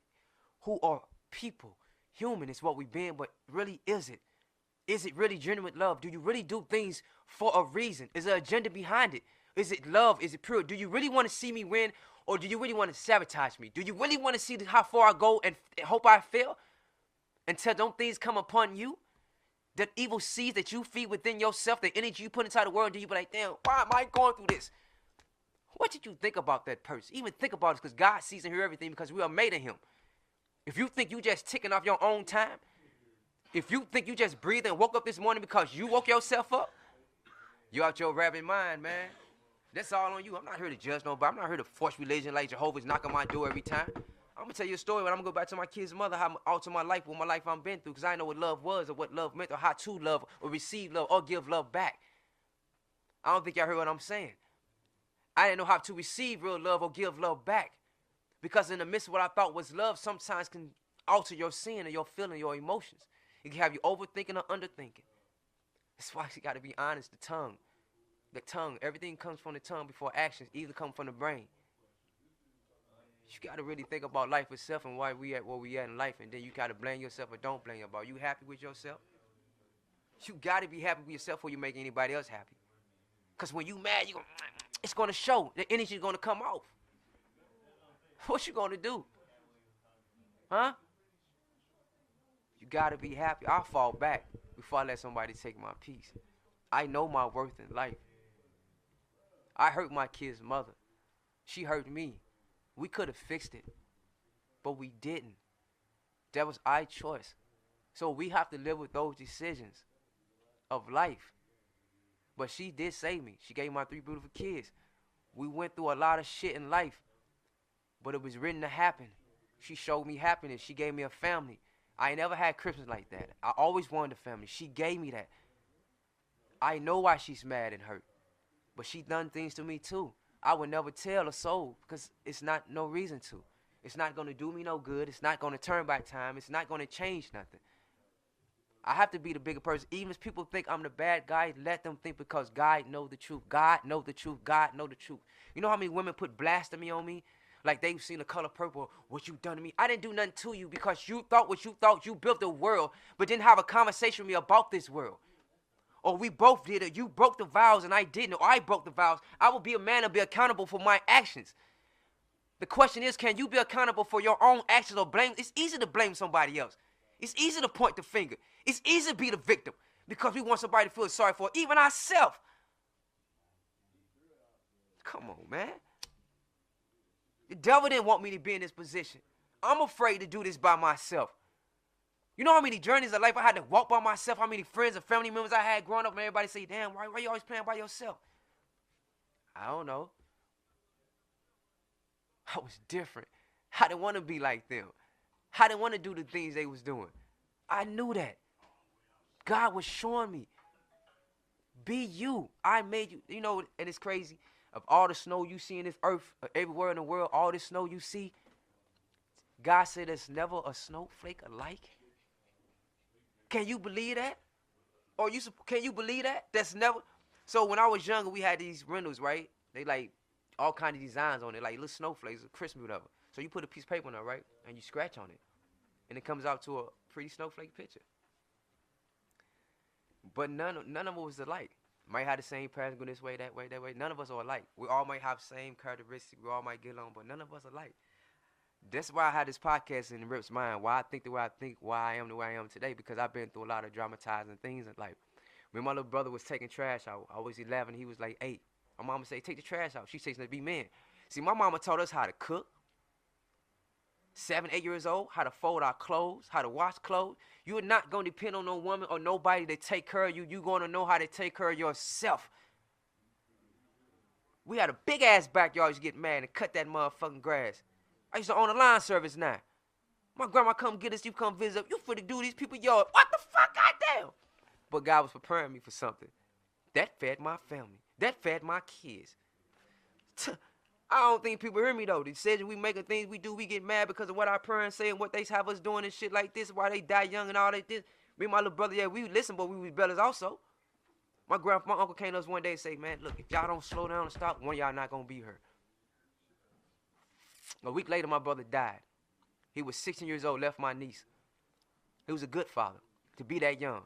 who are people. Human is what we've been, but really is it? Is it really genuine love? Do you really do things for a reason? Is there an agenda behind it? Is it love? Is it pure? Do you really want to see me win, or do you really want to sabotage me? Do you really want to see how far I go and hope I fail? Until don't things come upon you? That evil seeds that you feed within yourself, the energy you put inside the world, do you be like, damn, why am I going through this? What did you think about that person? Even think about it, because God sees and hears everything, because we are made in him. If you think you just ticking off your own time, if you think you just breathed and woke up this morning because you woke yourself up, you out your rabbit mind, man. That's all on you. I'm not here to judge nobody. I'm not here to force religion like Jehovah's knocking my door every time. I'm going to tell you a story, but I'm going to go back to my kid's mother, how I altered my life, what my life I've been through, because I know what love was or what love meant or how to love or receive love or give love back. I don't think y'all heard what I'm saying. I didn't know how to receive real love or give love back. Because in the midst of what I thought was love, sometimes can alter your sin or your feeling, your emotions. It can have you overthinking or underthinking. That's why you got to be honest. The tongue, everything comes from the tongue before actions either come from the brain. You got to really think about life itself and why we at where we at in life, and then you got to blame yourself or don't blame yourself. Are you happy with yourself? You got to be happy with yourself before you make anybody else happy. Because when you mad, it's going to show. The energy is going to come off. What you going to do? Huh? You got to be happy. I'll fall back before I let somebody take my peace. I know my worth in life. I hurt my kid's mother. She hurt me. We could have fixed it, but we didn't. That was our choice. So we have to live with those decisions of life. But she did save me. She gave my 3 beautiful kids. We went through a lot of shit in life, but it was written to happen. She showed me happiness. She gave me a family. I ain't never had Christmas like that. I always wanted a family. She gave me that. I know why she's mad and hurt, but she done things to me too. I would never tell a soul because it's not no reason to. It's not going to do me no good. It's not going to turn back time. It's not going to change nothing. I have to be the bigger person. Even if people think I'm the bad guy, let them think, because God know the truth. God know the truth. God know the truth. You know how many women put blasphemy on me? Like they've seen The Color Purple, what you done to me. I didn't do nothing to you because you thought what you thought. You built the world, but didn't have a conversation with me about this world. Or we both did it. You broke the vows and I didn't. Or I broke the vows. I will be a man and be accountable for my actions. The question is, can you be accountable for your own actions or blame? It's easy to blame somebody else. It's easy to point the finger. It's easy to be the victim because we want somebody to feel sorry for, even ourselves. Come on, man. The devil didn't want me to be in this position. I'm afraid to do this by myself. You know how many journeys of life I had to walk by myself, how many friends and family members I had growing up, and everybody say, damn, why you always playing by yourself? I don't know. I was different. I didn't want to be like them. I didn't want to do the things they was doing. I knew that. God was showing me. Be you. I made you. You know, and it's crazy. Of all the snow you see in this earth, everywhere in the world, all this snow you see, God said there's never a snowflake alike. Can you believe that? Or can you believe that? That's never. So when I was younger, we had these rentals, right? They like all kind of designs on it, like little snowflakes, or Christmas, whatever. So you put a piece of paper on there, right? And you scratch on it, and it comes out to a pretty snowflake picture. But none of them was alike. Might have the same pattern, go this way, that way, that way. None of us are alike. We all might have the same characteristics. We all might get along, but none of us are alike. That's why I had this podcast in Rip's mind. Why I think the way I think, why I am the way I am today, because I've been through a lot of dramatizing things in life. When my little brother was taking trash out, I was 11, he was like 8. My mama say, take the trash out. She says, let's be men. See, my mama taught us how to cook. 7, 8 years old, how to fold our clothes, how to wash clothes. You're not going to depend on no woman or nobody to take care of you. You're going to know how to take care of yourself. We had a big-ass backyard. You get mad and cut that motherfucking grass. I used to own a line service now. My grandma come get us, you come visit us. You finna do these people yard. What the fuck, goddamn? But God was preparing me for something. That fed my family. That fed my kids. I don't think people hear me, though. The decisions we make and things we do, we get mad because of what our parents say and what they have us doing and shit like this, why they die young and all that. This. Me and my little brother, yeah, we listen, but we was brothers also. My uncle came to us one day and say, man, look, if y'all don't slow down and stop, one of y'all not going to be here. A week later, my brother died. He was 16 years old, left my niece. He was a good father to be that young.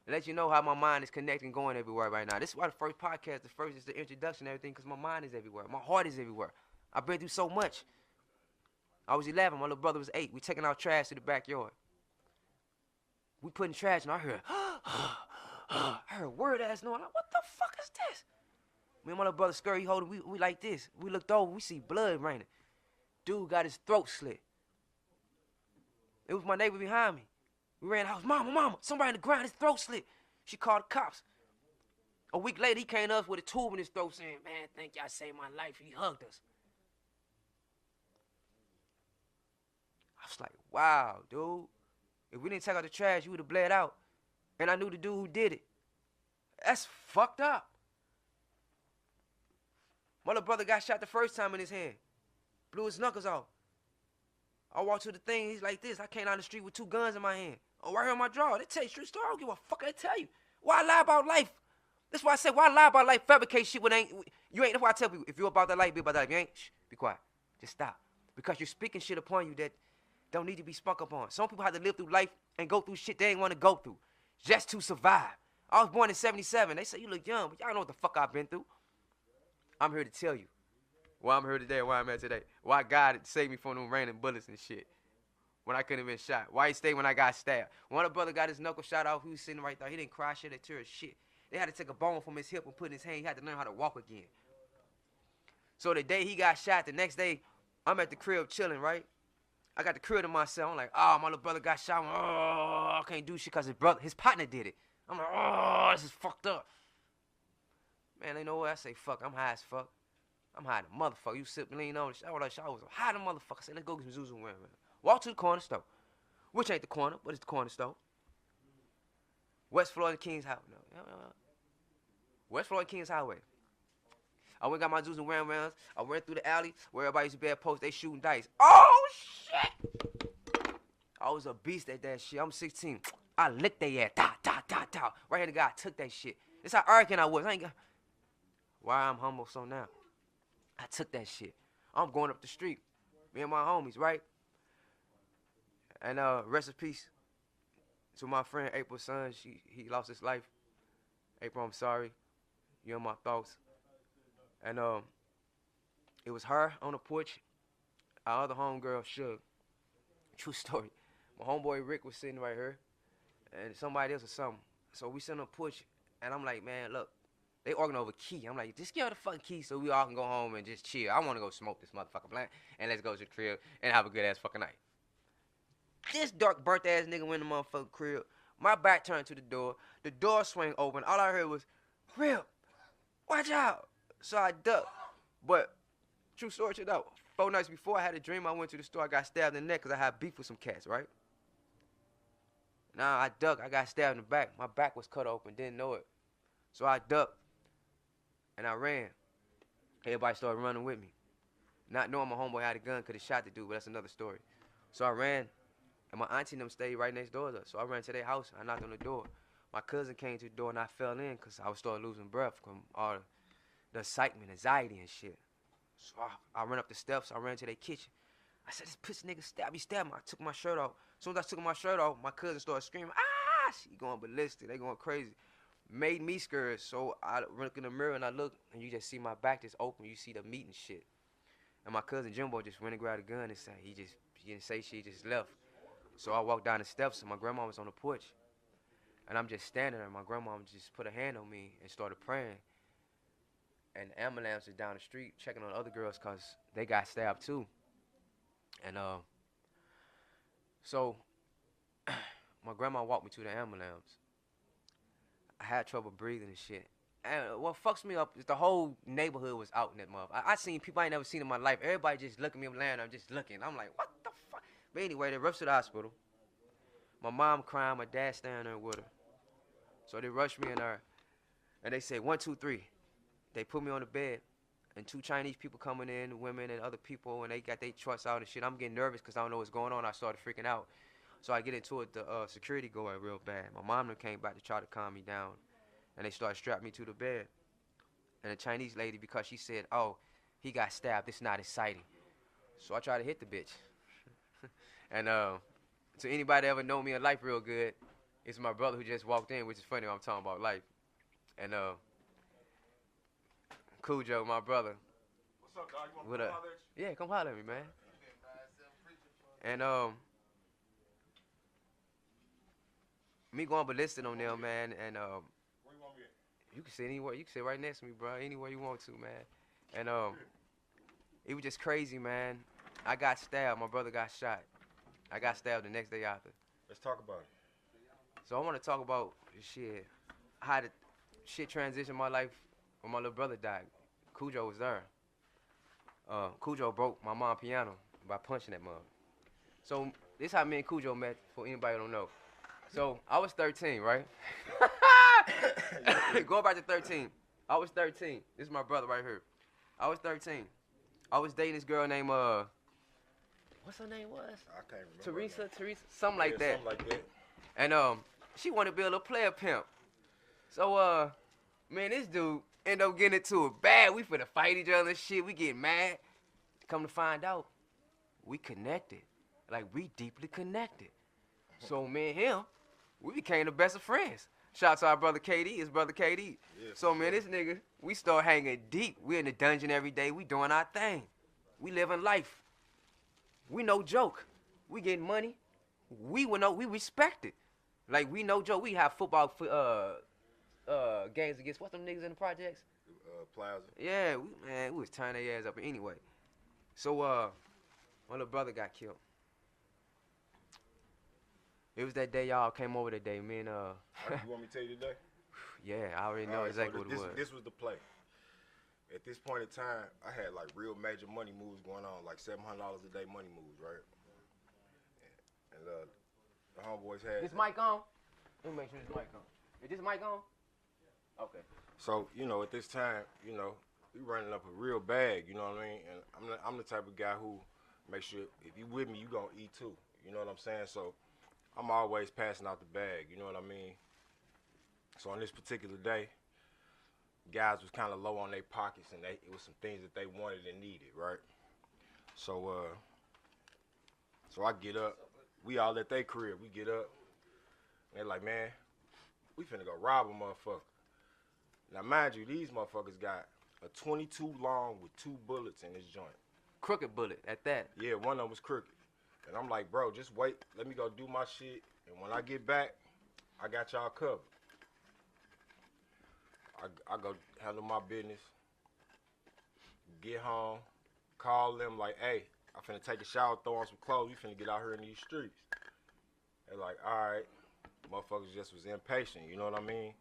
To let you know how my mind is connecting, going everywhere right now. This is why the first podcast, the first is the introduction and everything, because my mind is everywhere. My heart is everywhere. I've been through so much. I was 11. My little brother was 8. We taking our trash to the backyard. We putting trash, and I heard, I heard word-ass noise. Like, what the fuck is this? Me and my little brother Scurry, he holding, we like this. We looked over, we see blood raining. Dude got his throat slit. It was my neighbor behind me. We ran out, mama, somebody in the ground, his throat slit. She called the cops. A week later, he came to us with a tube in his throat saying, man, thank y'all saved my life. He hugged us. I was like, wow, dude. If we didn't take out the trash, you would have bled out. And I knew the dude who did it. That's fucked up. My little brother got shot the first time in his hand. Blew his knuckles off. I walked to the thing, he's like this. I came down the street with 2 guns in my hand. Oh, right here on my drawer. They tell you straight story. I don't give a fuck they tell you. Why lie about life? That's why I say, why lie about life? Fabricate shit when you ain't. That's why I tell people, if you're about that life, be about that life. You ain't, shh, be quiet. Just stop. Because you're speaking shit upon you that don't need to be spunk upon. Some people have to live through life and go through shit they ain't want to go through just to survive. I was born in 77. They say you look young, but y'all know what the fuck I've been through. I'm here to tell you why I'm here today, why I'm at today. Why God saved me from them raining bullets and shit when I couldn't have been shot. Why he stayed when I got stabbed. When a brother got his knuckle shot off, he was sitting right there. He didn't cry shit or tear shit. They had to take a bone from his hip and put in his hand. He had to learn how to walk again. So the day he got shot, the next day, I'm at the crib chilling, right? I got the crib to myself. I'm like, oh, my little brother got shot. Oh, I can't do shit because his partner did it. I'm like, oh, this is fucked up. Man, they know what I say, fuck, I'm high as fuck. I'm high as a motherfucker. You sit and lean on the shower. I was high as a motherfucker. I said, let's go get some Zuzu. Walk to the corner store. Which ain't the corner, but it's the corner store. West Florida Kings Highway. No. West Florida Kings Highway. I went and got my Zuzu rounds. I went through the alley where everybody used to be at post. They shooting dice. Oh, shit. I was a beast at that shit. I'm 16. I licked their ass. Da. Right here, the guy took that shit. That's how arrogant I was. Why I'm humble so now? I took that shit. I'm going up the street. Me and my homies, right? And rest in peace to my friend April's son. He lost his life. April, I'm sorry. You're in my thoughts. And it was her on the porch. Our other homegirl, Suge. True story. My homeboy Rick was sitting right here. And somebody else or something. So we sitting on the porch. And I'm like, man, look. They arguing over key. I'm like, just give her the fucking key so we all can go home and just chill. I want to go smoke this motherfucking blunt. And let's go to the crib and have a good ass fucking night. This dark burnt ass nigga went in the motherfucking crib. My back turned to the door. The door swing open. All I heard was, Rip, watch out. So I ducked. But, true story to that, 4 nights before I had a dream, I went to the store. I got stabbed in the neck because I had beef with some cats, right? Now I ducked. I got stabbed in the back. My back was cut open. Didn't know it. So I ducked. And I ran. Everybody started running with me. not knowing my homeboy had a gun, could have shot the dude, but that's another story. So I ran, and my auntie and them stayed right next door to us. So I ran to their house. I knocked on the door. My cousin came to the door, and I fell in because I was starting losing breath from all the excitement, anxiety, and shit. So I ran up the steps. I ran to their kitchen. I said, this pussy nigga stabbed me, stabbed me. I took my shirt off. As soon as I took my shirt off, my cousin started screaming, ah! She going ballistic. They going crazy. Made me scared. So I look in the mirror, and I look, and you just see my back just open. You see the meat and shit. And my cousin Jimbo just went and grabbed a gun and said, he didn't say shit, he just left. So I walked down the steps, and my grandma was on the porch. And I'm just standing there, and my grandma just put a hand on me and started praying. And the ambulance was down the street checking on the other girls because they got stabbed too. And so my grandma walked me to the ambulance. I had trouble breathing and shit. And what fucks me up is the whole neighborhood was out in that mother. I seen people I ain't never seen in my life. Everybody just looking at me laying there, I'm just looking. I'm like, what the fuck? But anyway, they rushed to the hospital. My mom crying, my dad standing there with her. So they rushed me in there, and they said, 1, 2, 3. They put me on the bed, and 2 Chinese people coming in, women and other people, and they got their trucks out and shit. I'm getting nervous because I don't know what's going on. I started freaking out. So I get into it, the security going real bad. My mom came back to try to calm me down, and they started strapping me to the bed. And the Chinese lady, because she said, oh, he got stabbed, it's not exciting. So I tried to hit the bitch. And to anybody that ever know me in life real good, it's my brother who just walked in, which is funny when I'm talking about life. And Cujo, my brother. What's up, dog? You want What to up? come holler at you? Yeah, come holler at me, man. And me going ballistic on them, man, and Where you want me at? you can sit anywhere. You can sit right next to me, bro. Anywhere you want to, man. And it was just crazy, man. I got stabbed. My brother got shot. I got stabbed the next day after. Let's talk about it. So I want to talk about shit, how the shit transitioned my life when my little brother died. Cujo was there. Cujo broke my mom's piano by punching that mug. So this how me and Cujo met, for anybody who don't know. So I was 13, right? Going back to 13. I was 13. This is my brother right here. I was 13. I was dating this girl named what's her name was? I can't remember. Teresa, something like that. Something like that. And she wanted to be a little player pimp. So man, this dude ended up getting into it bad. We finna fight each other and shit. We get mad. Come to find out, we connected. Like, we deeply connected. So me and him, we became the best of friends. Shout out to our brother KD, his brother KD. Yeah, So man, this nigga, we start hanging deep. We in the dungeon every day. We doing our thing. We living life. We no joke. We getting money. We respect it. Like, we no joke. We have football games against what's them niggas in the projects? Plaza. Yeah, we was turning their ass up anyway. So my little brother got killed. It was that day y'all came over that day, man. You want me to tell you today? Yeah, I already know All right, exactly so what it was. This was the play. At this point in time, I had like real major money moves going on, like $700 a day money moves, right? And the homeboys had. This mic on? Let me make sure this mic on. Is this mic on? Okay. So, you know, at this time, you know, we running up a real bag, you know what I mean? And I'm the type of guy who makes sure if you with me, you gonna eat too. You know what I'm saying? So I'm always passing out the bag, you know what I mean? So on this particular day, guys was kind of low on their pockets, and it was some things that they wanted and needed, right? So so I get up. We all at their crib. We get up. And they're like, man, we finna go rob a motherfucker. Now, mind you, these motherfuckers got a 22 long with 2 bullets in his joint. Crooked bullet at that. Yeah, one of them was crooked. And I'm like, bro, just wait. Let me go do my shit. And when I get back, I got y'all covered. I go handle my business. Get home. Call them like, hey, I'm finna take a shower, throw on some clothes. We finna get out here in these streets. They're like, all right. Motherfuckers just was impatient, you know what I mean?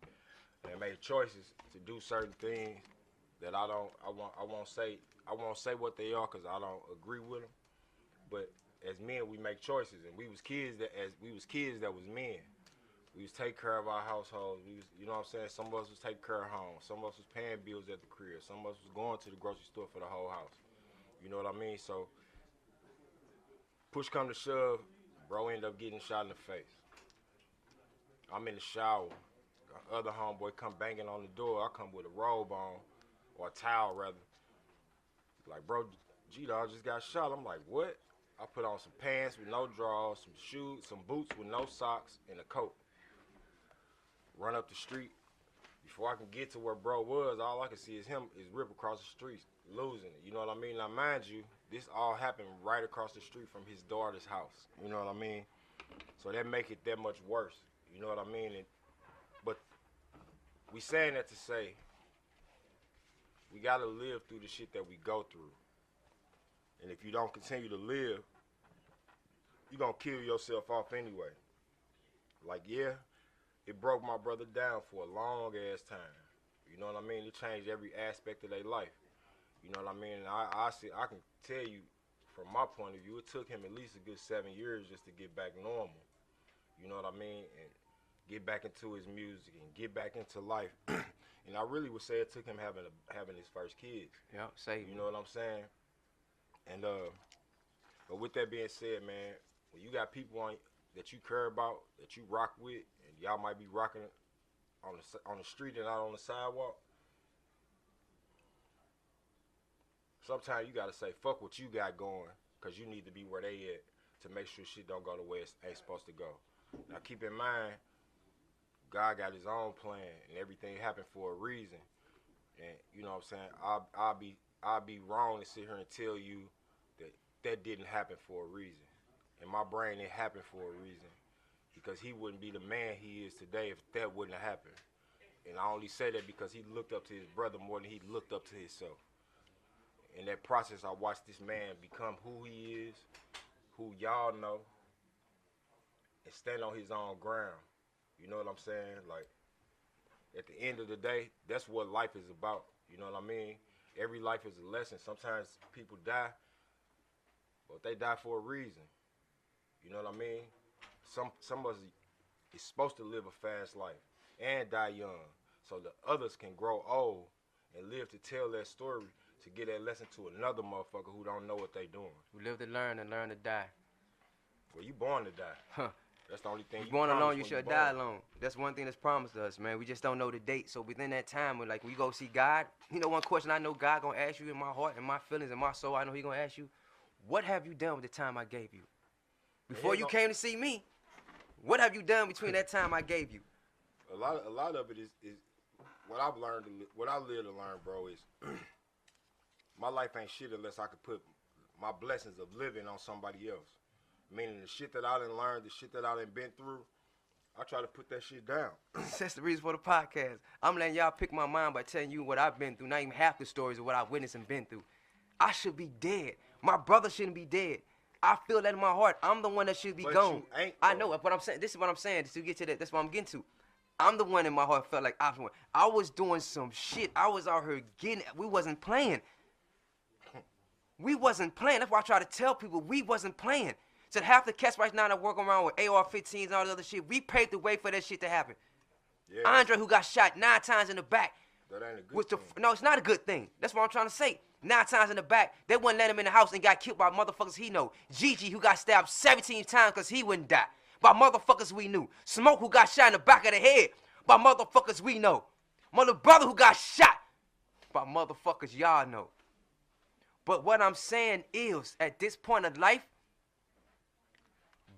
And they made choices to do certain things that I won't say what they are because I don't agree with them. But as men, we make choices, and we was kids that was men. We was take care of our households. We was, you know what I'm saying? Some of us was taking care of home. Some of us was paying bills at the crib. Some of us was going to the grocery store for the whole house. You know what I mean? So, push come to shove, bro end up getting shot in the face. I'm in the shower. The other homeboy come banging on the door. I come with a robe on, or a towel rather. Like, bro, G-Dog just got shot. I'm like, what? I put on some pants with no drawers, some shoes, some boots with no socks, and a coat. Run up the street. Before I can get to where bro was, all I can see is him rip across the street, losing it. You know what I mean? Now, mind you, this all happened right across the street from his daughter's house. You know what I mean? So that make it that much worse. You know what I mean? But we saying that to say we gotta live through the shit that we go through. And if you don't continue to live, you're gonna kill yourself off anyway. Like, yeah, it broke my brother down for a long ass time. You know what I mean? It changed every aspect of their life. You know what I mean? And I can tell you from my point of view, it took him at least a good 7 years just to get back normal. You know what I mean? And get back into his music and get back into life. And I really would say it took him having his first kids. Yeah, same. You know what I'm saying? And but with that being said, man, when you got people that you care about, that you rock with, and y'all might be rocking on the street and not on the sidewalk, sometimes you gotta say fuck what you got going, cause you need to be where they at to make sure shit don't go the way it ain't supposed to go. Now keep in mind, God got his own plan, and everything happened for a reason. And you know what I'm saying? I'll be wrong to sit here and tell you that didn't happen for a reason. In my brain, it happened for a reason, because he wouldn't be the man he is today if that wouldn't have happened. And I only say that because he looked up to his brother more than he looked up to himself. In that process, I watched this man become who he is, who y'all know, and stand on his own ground. You know what I'm saying? Like, at the end of the day, that's what life is about. You know what I mean? Every life is a lesson. Sometimes people die, but they die for a reason. You know what I mean? Some of us is supposed to live a fast life and die young, so the others can grow old and live to tell that story, to get that lesson to another motherfucker who don't know what they doing. We live to learn and learn to die. Well, you born to die. Huh. That's the only thing. You born alone, you should die alone. That's one thing that's promised us, man. We just don't know the date. So within that time, when we go see God, you know, one question I know God gonna ask you in my heart and my feelings and my soul, I know he gonna ask you, what have you done with the time I gave you? Before you came to see me, what have you done between that time I gave you? A lot of it is what I've learned, what I live to learn, bro, is my life ain't shit unless I could put my blessings of living on somebody else. Meaning the shit that I done learned, the shit that I done been through, I try to put that shit down. That's the reason for the podcast. I'm letting y'all pick my mind by telling you what I've been through, not even half the stories of what I've witnessed and been through. I should be dead. My brother shouldn't be dead. I feel that in my heart. I'm the one that should be gone. I know what I'm saying. This is what I'm saying. To get to that, that's what I'm getting to. I'm the one in my heart felt like I was doing some shit. I was out here getting it. We wasn't playing. We wasn't playing. That's why I try to tell people we wasn't playing. So half the cats right now that work around with AR-15s and all the other shit, we paved the way for that shit to happen. Yeah. Andre, who got shot 9 times in the back. That ain't a good thing. No, it's not a good thing. That's what I'm trying to say. 9 times in the back. They wouldn't let him in the house and got killed by motherfuckers he know. Gigi, who got stabbed 17 times because he wouldn't die. By motherfuckers we knew. Smoke, who got shot in the back of the head. By motherfuckers we know. My little brother who got shot. By motherfuckers y'all know. But what I'm saying is, at this point of life,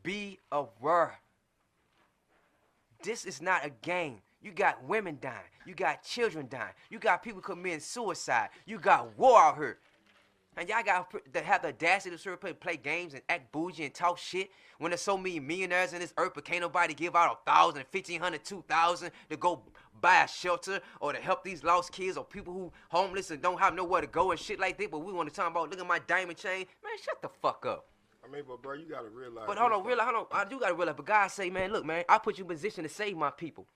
be aware. This is not a game. You got women dying. You got children dying. You got people committing suicide. You got war out here. And y'all got to have the audacity to play games and act bougie and talk shit when there's so many millionaires in this earth, but can't nobody give out 1,000, 1,500, 2,000 to go buy a shelter or to help these lost kids or people who homeless and don't have nowhere to go and shit like that. But we want to talk about, look at my diamond chain. Man, shut the fuck up. I mean, but bro, you gotta realize. But hold on. I do gotta realize. But God say, man, look, man, I put you in position to save my people.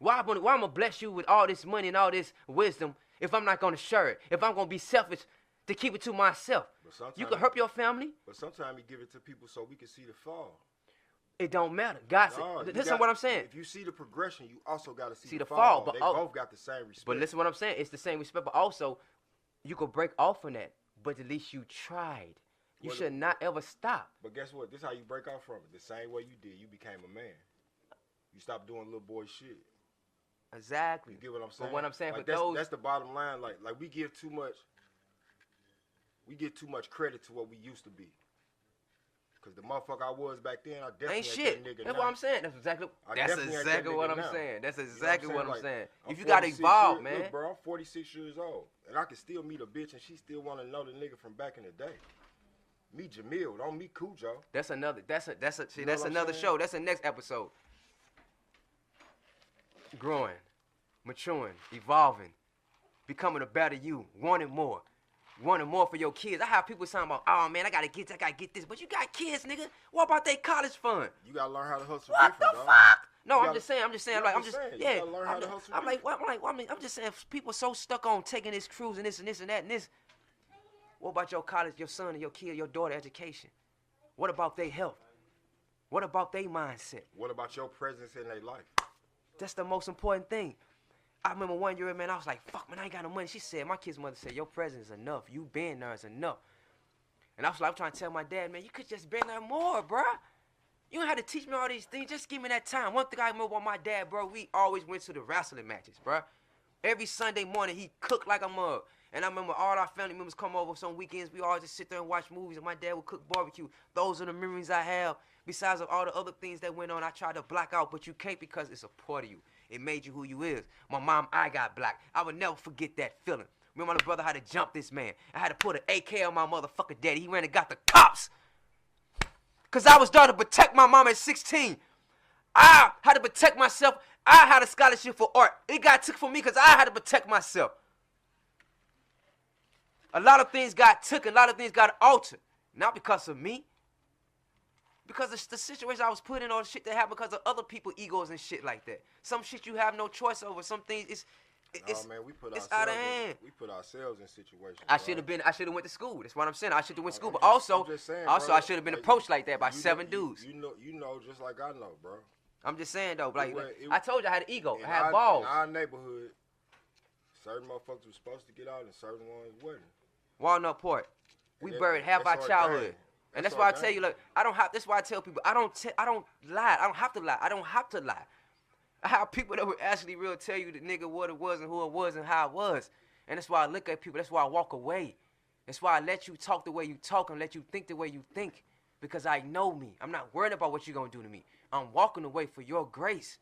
Why I'm gonna bless you with all this money and all this wisdom if I'm not gonna share it? If I'm gonna be selfish to keep it to myself? You can hurt your family. But sometimes you give it to people so we can see the fall. It don't matter. God said, listen to what I'm saying. If you see the progression, you also gotta see the fall. But they both got the same respect. But listen to what I'm saying. It's the same respect, but also you could break off from that. but at least you tried. You Well, should not ever stop. But guess what? This is how you break out from it. The same way you did, you became a man. You stopped doing little boy shit. Exactly. You get what I'm saying? But what I'm saying like for those, that's the bottom line. Like we give too much. We give too much credit to what we used to be. Cause the motherfucker I was back then, I definitely ain't shit. That nigga That's now. what I'm saying. That's exactly what I'm now. saying. That's You know exactly what I'm Like, saying. I'm If you gotta 46 evolve, years, man. Look, bro, I'm 46 years old, and I can still meet a bitch, and she still want to know the nigga from back in the day. Meet Jamil, don't meet Cujo. That's another. That's You know what I'm another saying? show. That's the next episode. Growing, maturing, evolving, becoming a better you, wanting more for your kids. I have people talking about, oh man, I gotta get this, but you got kids, nigga. What about their college fund? You gotta learn how to hustle What different, the dog. fuck? No, You I'm just saying. You I'm just saying. You gotta learn how to hustle I'm like, I'm just saying. People so stuck on taking this cruise and this and this and that and this. What about your college, your son, and your kid, your daughter education? What about their health? What about their mindset? What about your presence in their life? That's the most important thing. I remember one year, man, I was like, fuck, man, I ain't got no money. She said, my kid's mother said, your presence is enough. You being there is enough. And I was like, I'm trying to tell my dad, man, you could just been there more, bruh. You don't have to teach me all these things. Just give me that time. One thing I remember about my dad, bro, we always went to the wrestling matches, bruh. Every Sunday morning, he cooked like a mug. And I remember all our family members come over some weekends. We all just sit there and watch movies, and my dad would cook barbecue. Those are the memories I have. Besides of all the other things that went on, I tried to black out, but you can't because it's a part of you. It made you who you is. My mom, I got black. I would never forget that feeling. Remember my brother had to jump this man. I had to put an AK on my motherfucking daddy. He ran and got the cops. Because I was there to protect my mom at 16. I had to protect myself. I had a scholarship for art. It got took from me because I had to protect myself. A lot of things got took, a lot of things got altered. Not because of me. Because of the situation I was put in, or shit that happened because of other people's egos and shit like that. Some shit you have no choice over. Some things it's Man, it's out of hand. We put ourselves in situations. I should have went to school. That's what I'm saying. I should have went to school. But I'm also, just saying, bro, I should have been approached like that by you 7 know, dudes. You know, just like I know, bro. I'm just saying though, like It- I told you I had an ego. I had In balls. our neighborhood, certain motherfuckers were supposed to get out and certain ones wasn't. Walnut Port. We And buried half our that's childhood. ordained. And That's that's why I tell ordained. you, look, I don't have. That's why I tell people, I don't lie. I don't have to lie. I don't have to lie. I have people that would actually real tell you the nigga what it was and who it was and how it was. And that's why I look at people. That's why I walk away. That's why I let you talk the way you talk and let you think the way you think. Because I know me. I'm not worried about what you're going to do to me. I'm walking away for your grace.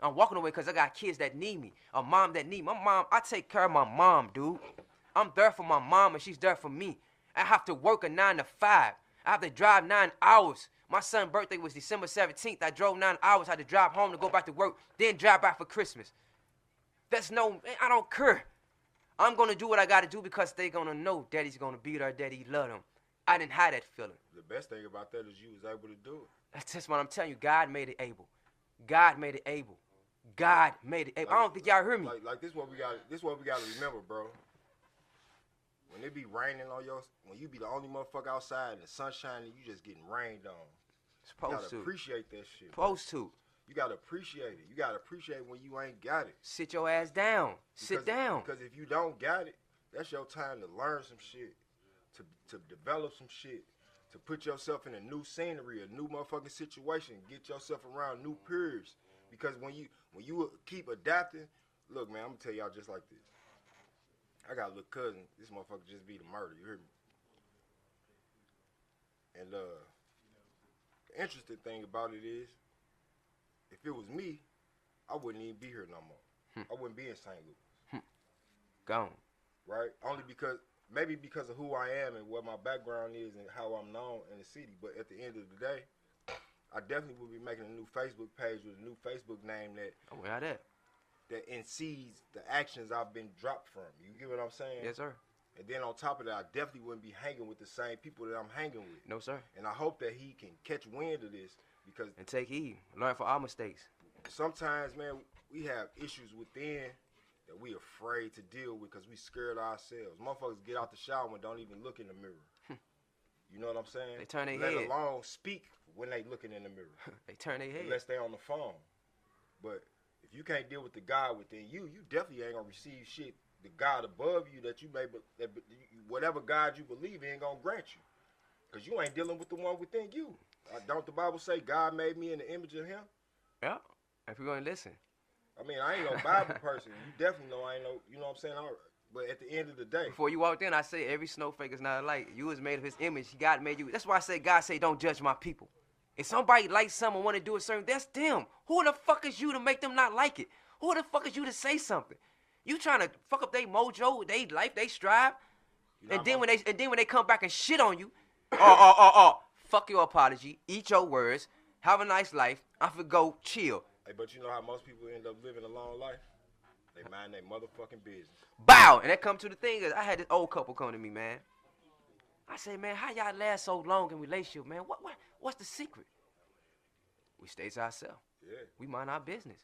I'm walking away because I got kids that need me. A mom that need me. My mom, I take care of my mom, dude. I'm there for my mom and she's there for me. I have to work a 9 to 5. I have to drive 9 hours. My son's birthday was December 17th. I drove 9 hours. I had to drive home to go back to work, then drive back for Christmas. I don't care. I'm going to do what I got to do because they're going to know daddy's going to be there, daddy love them. I didn't have that feeling. The best thing about that is you was able to do it. That's just what I'm telling you. God made it able. God made it able. God made it able. I don't think y'all heard me. Like this what we got. This what we got to remember, bro. When it be raining on when you be the only motherfucker outside and the sun shining, you just getting rained on. Supposed you gotta to. appreciate that shit. Bro. Supposed to. You gotta appreciate it. You gotta appreciate when you ain't got it. Sit your ass down. Sit down. Because if you don't got it, that's your time to learn some shit, to develop some shit, to put yourself in a new scenery, a new motherfucking situation, get yourself around new peers. Because when you keep adapting, look, man, I'm gonna tell y'all just like this. I got a little cousin. This motherfucker just beat a murder. You hear me? And the interesting thing about it is, if it was me, I wouldn't even be here no more. I wouldn't be in St. Louis. Gone. Right? Only maybe because of who I am and what my background is and how I'm known in the city. But at the end of the day, I definitely would be making a new Facebook page with a new Facebook name that ensees the actions I've been dropped from. You get what I'm saying? Yes, sir. And then on top of that, I definitely wouldn't be hanging with the same people that I'm hanging with. No, sir. And I hope that he can catch wind of this because and take heed. Learn from our mistakes. Sometimes, man, we have issues within that we afraid to deal with because we scared ourselves. Motherfuckers get out the shower and don't even look in the mirror. You know what I'm saying? They turn their head. head. Let alone speak when they looking in the mirror. They turn their head. Unless they on the phone. But if you can't deal with the God within you, you definitely ain't gonna receive shit the God above you that you may, whatever God you believe in, gonna grant you, cause you ain't dealing with the one within you. Don't the Bible say God made me in the image of Him? Yeah. If you're gonna listen. I mean, I ain't no Bible person. You definitely know I ain't no. You know what I'm saying? But at the end of the day, Before you walked in, I say every snowflake is not alike. You was made of His image. God made you. That's why I say God say don't judge my people. If somebody likes something, want to do a certain, that's them. Who the fuck is you to make them not like it? Who the fuck is you to say something? You trying to fuck up their mojo, their life, they strive, and then when they come back and shit on you, fuck your apology, eat your words, have a nice life. I for go chill. Hey, but you know how most people end up living a long life? They mind their motherfucking business. Bow, and that come to the thing is, I had this old couple come to me, man. I say, man, how y'all last so long in relationship, man? What's the secret? We stay to ourselves. Yeah. We mind our business.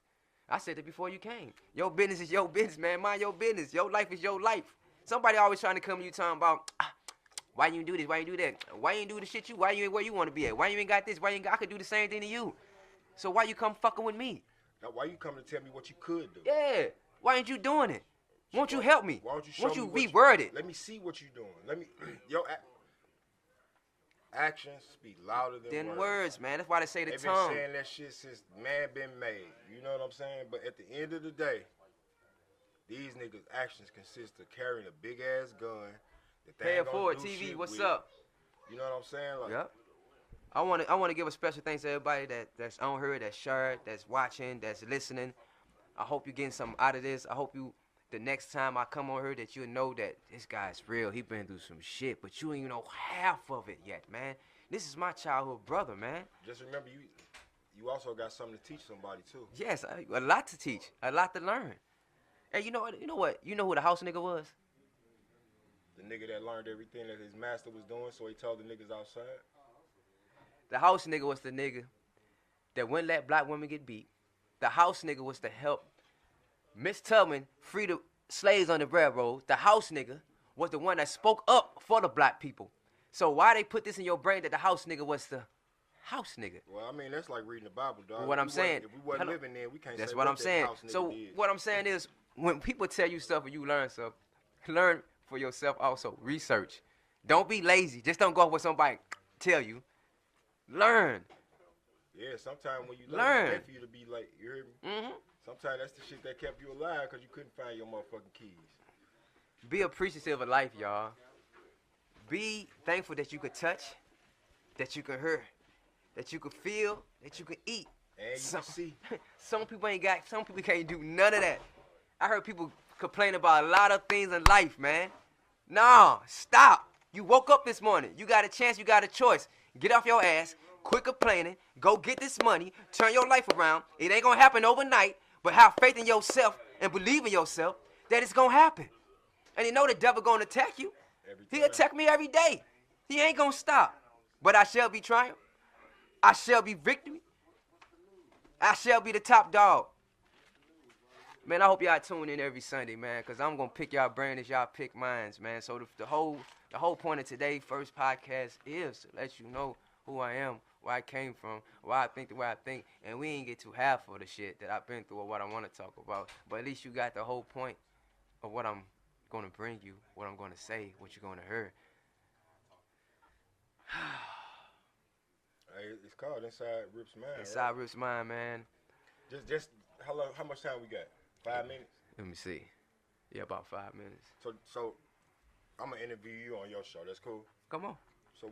I said it before you came. Your business is your business, man. Mind your business. Your life is your life. Somebody always trying to come to you talking about, why you do this? Why you do that? Why you ain't do the shit you? Why you ain't where you want to be at? Why you ain't got this? Why you ain't got? I could do the same thing to you. So why you come fucking with me? Now, why you coming to tell me what you could do? Yeah. Why ain't you doing it? Won't you help me? Why don't you show Won't me you reword it? Let me see what you doing. Let me your actions speak louder than words, man. That's why they say the They've tongue. been saying that shit since man been made. You know what I'm saying? But at the end of the day, these niggas' actions consist of carrying a big ass gun. That they Pay ain't it gonna forward, do TV. shit What's with. up? You know what I'm saying? Like, Yep. I want to give a special thanks to everybody that's on here, that's shared, that's watching, that's listening. I hope you're getting something out of this. I hope you, the next time I come on here, that you'll know that this guy's real. He been through some shit, but you ain't even know half of it yet, man. This is my childhood brother, man. just remember, you also got something to teach somebody too. Yes, a lot to teach, a lot to learn. Hey, you know what? You know who the house nigga was? The nigga that learned everything that his master was doing, so he told the niggas outside. The house nigga was the nigga that wouldn't let black women get beat. The house nigga was to help Miss Tubman free the slaves on the railroad. The house nigga was the one that spoke up for the black people. So why they put this in your brain that the house nigga was the house nigga? Well, I mean, that's like reading the Bible, dog. What I'm saying, if we wasn't living there, we can't that's say what I'm that saying. house nigga So did. what I'm saying is, when people tell you stuff and you learn stuff, learn for yourself also. Research. Don't be lazy. Just don't go off what somebody tell you. Learn. Yeah, sometimes when you Learn. it's meant for you to be late. You hear me? Mm-hmm. Sometimes that's the shit that kept you alive because you couldn't find your motherfucking keys. Be appreciative of life, y'all. Be thankful that you could touch, that you can hear, that you can feel, that you can eat. And you can see. Some people can't do none of that. I heard people complain about a lot of things in life, man. No, stop. You woke up this morning. You got a chance, you got a choice. Get off your ass, quit complaining, go get this money, turn your life around. It ain't gonna happen overnight, but have faith in yourself and believe in yourself that it's gonna happen. And you know the devil gonna attack you. He attack me every day. He ain't gonna stop. But I shall be triumph. I shall be victory. I shall be the top dog. Man, I hope y'all tune in every Sunday, man, because I'm going to pick y'all brain as y'all pick mines, man. So the whole point of today's first podcast is to let you know who I am, where I came from, why I think the way I think, and we ain't get to half of the shit that I've been through or what I want to talk about. But at least you got the whole point of what I'm going to bring you, what I'm going to say, what you're going to hear. Hey, it's called Inside Rip's Mind. Inside right? Rip's Mind, man. Just how much time we got? 5 minutes? Let me see. Yeah, about 5 minutes. So I'm gonna interview you on your show. That's cool. Come on. So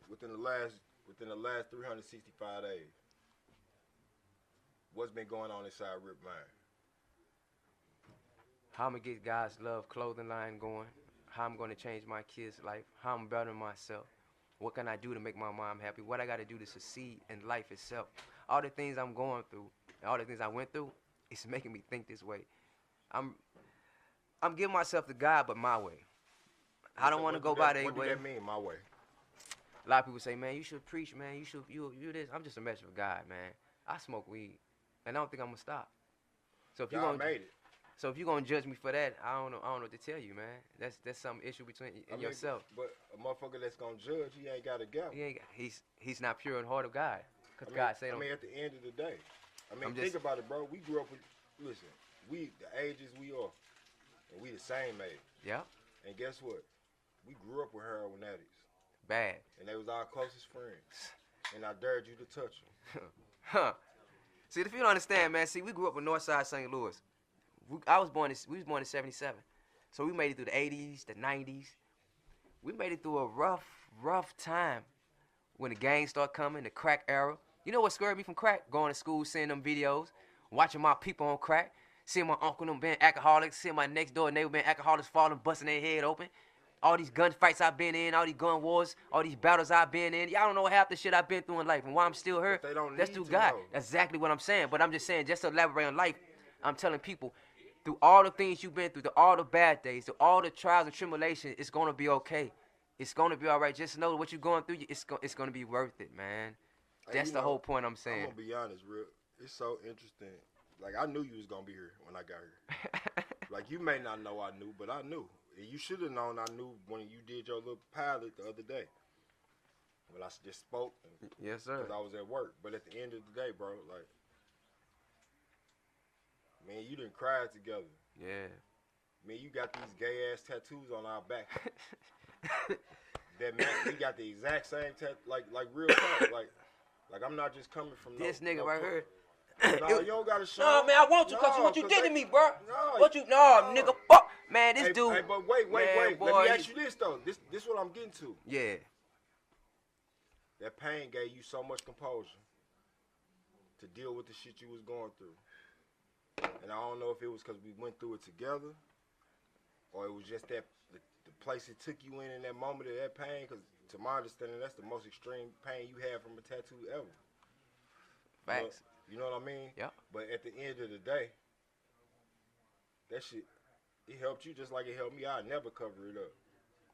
within the last 365 days, what's been going on inside Rip Mind? How I'm going to get God's love clothing line going. How I'm going to change my kids' life. How I'm bettering myself. What can I do to make my mom happy? What I got to do to succeed in life itself. All the things I'm going through, and all the things I went through, it's making me think this way. I'm giving myself to God, but my way. I don't want to go by their way. What do that mean, my way? A lot of people say, man, you should preach, man. You this. I'm just a messenger of God, man. I smoke weed, and I don't think I'm gonna stop. So if God made it. So if you're gonna judge me for that, I don't know what to tell you, man. That's some issue between yourself. But a motherfucker that's gonna judge, he ain't got a gap. He's not pure in the heart of God. Cause God say I mean, at the end of the day, think about it, bro. We grew up with, listen, the ages we are, and we the same age. Yeah. And guess what? We grew up with heroin addicts, Bad. and they was our closest friends. And I dared you to touch them. Huh. See, if you don't understand, man, see, we grew up in Northside St. Louis. We was born in 77. So we made it through the 80s, the 90s. We made it through a rough time when the gangs start coming, the crack era. You know what scared me from crack? Going to school, seeing them videos, watching my people on crack, seeing my uncle and them being alcoholics, seeing my next door neighbor being alcoholics, falling, busting their head open. All these gunfights I've been in, all these gun wars, all these battles I've been in. Y'all don't know half the shit I've been through in life and why I'm still here. But they don't That's need through to God. know. That's exactly what I'm saying. But I'm just saying, just to elaborate on life, I'm telling people, through all the things you've been through, through all the bad days, through all the trials and tribulations, it's going to be okay. It's going to be all right. Just know what you're going through, it's going to be worth it, man. Hey, That's you the know, whole point I'm saying. I'm gonna be honest, real. It's so interesting. Like I knew you was gonna be here when I got here. Like you may not know I knew, but I knew. And you should have known I knew when you did your little pilot the other day. When I just spoke. Yes, sir. Because I was at work. But at the end of the day, bro, like, man, you done cried together. Yeah. Man, you got these gay ass tattoos on our back. That man, we got the exact same tattoo, like real talk, like I'm not just coming from This no, nigga no right here. No, you don't gotta show. No, man, I want to, cause No, what you 'cause did they- to me, bro. No, What you, no, nigga, fuck, man, this hey, dude. Hey, but wait, man, boy, let me ask you this though. This what I'm getting to. Yeah. That pain gave you so much composure to deal with the shit you was going through, and I don't know if it was because we went through it together, or it was just that the place it took you in that moment of that pain. Because to my understanding, that's the most extreme pain you had from a tattoo ever. Facts. You know what I mean? Yep. But at the end of the day, that shit, it helped you just like it helped me. I'd never cover it up.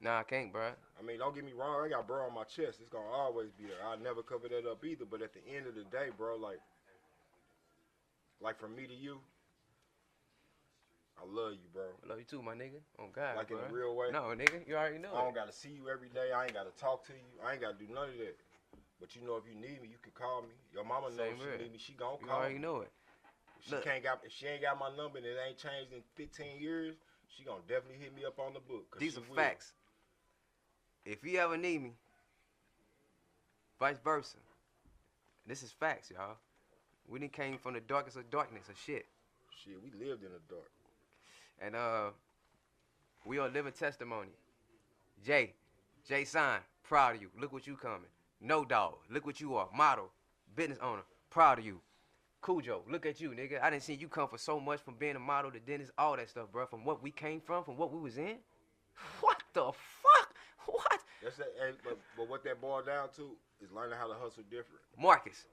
Nah, I can't, bro. I mean, don't get me wrong. I got burr on my chest. It's going to always be there. I'd never cover that up either. But at the end of the day, bro, like from me to you, I love you, bro. I love you too, my nigga. Oh, God, Like bro. in a real way. No, nigga, you already know I don't it. got to see you every day. I ain't got to talk to you. I ain't got to do none of that. But you know, if you need me, you can call me. Your mama knows Same if here. she need me. She gon' You call already me. know it. Look. If she ain't got my number and it ain't changed in 15 years, she gonna definitely hit me up on the book. 'Cause These she are will. facts. If you ever need me, vice versa. This is facts, y'all. We done came from the darkest of darkness of shit. Shit, we lived in the dark. And we are living testimony. Jay Sign, proud of you. Look what you coming. No Dog, look what you are. Model, business owner, proud of you. Cujo, look at you, nigga. I didn't see you come for so much from being a model to dentist, all that stuff, bro. From what we came from what we was in. What the fuck? What? That's that. But what that boiled down to is learning how to hustle different. Marcus,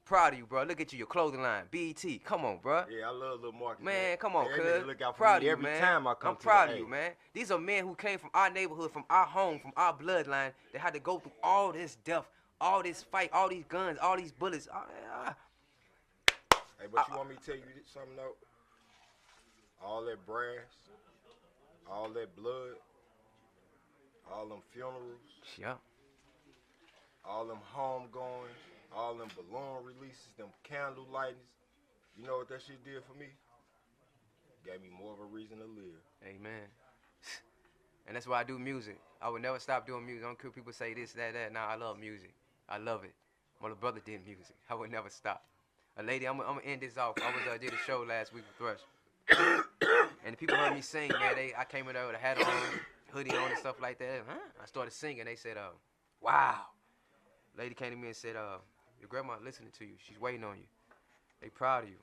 proud of you, bro. Look at you, your clothing line, BET. Come on, bro. Yeah, I love little Marcus. Man, come on, that cuz. nigga look out for Proud me of you, every man. time I come I'm to proud the of you, A. man. These are men who came from our neighborhood, from our home, from our bloodline, that had to go through all this death, all this fight, all these guns, all these bullets. Hey, but you want me to tell you something though? All that brass, all that blood, all them funerals, Yeah. all them homegoings, all them balloon releases, them candle lightings. You know what that shit did for me? Gave me more of a reason to live. Amen. And that's why I do music. I would never stop doing music. I don't care if people say this, that. Nah, I love music. I love it. My little brother did music. I would never stop. A lady, I'm gonna end this off. I was did a show last week with Thrush. And the people heard me sing, man. I came in there with a hat on, hoodie on and stuff like that. I started singing. They said, wow. Lady came to me and said, your grandma listening to you. She's waiting on you. They proud of you.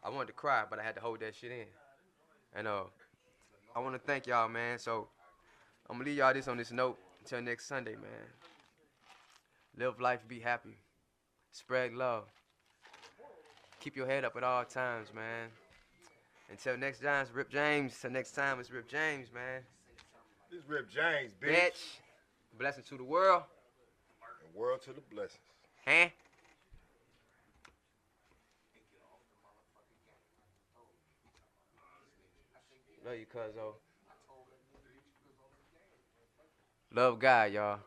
I wanted to cry, but I had to hold that shit in. And I want to thank y'all, man. So I'm gonna leave y'all this on this note until next Sunday, man. Live life, be happy. Spread love. Keep your head up at all times, man. Until next time, it's Rip James. Till next time, it's Rip James, man. This Rip James, bitch. Bitch. Blessing to the world. And world to the blessings. Huh? Love you, cuzzo. Love God, y'all.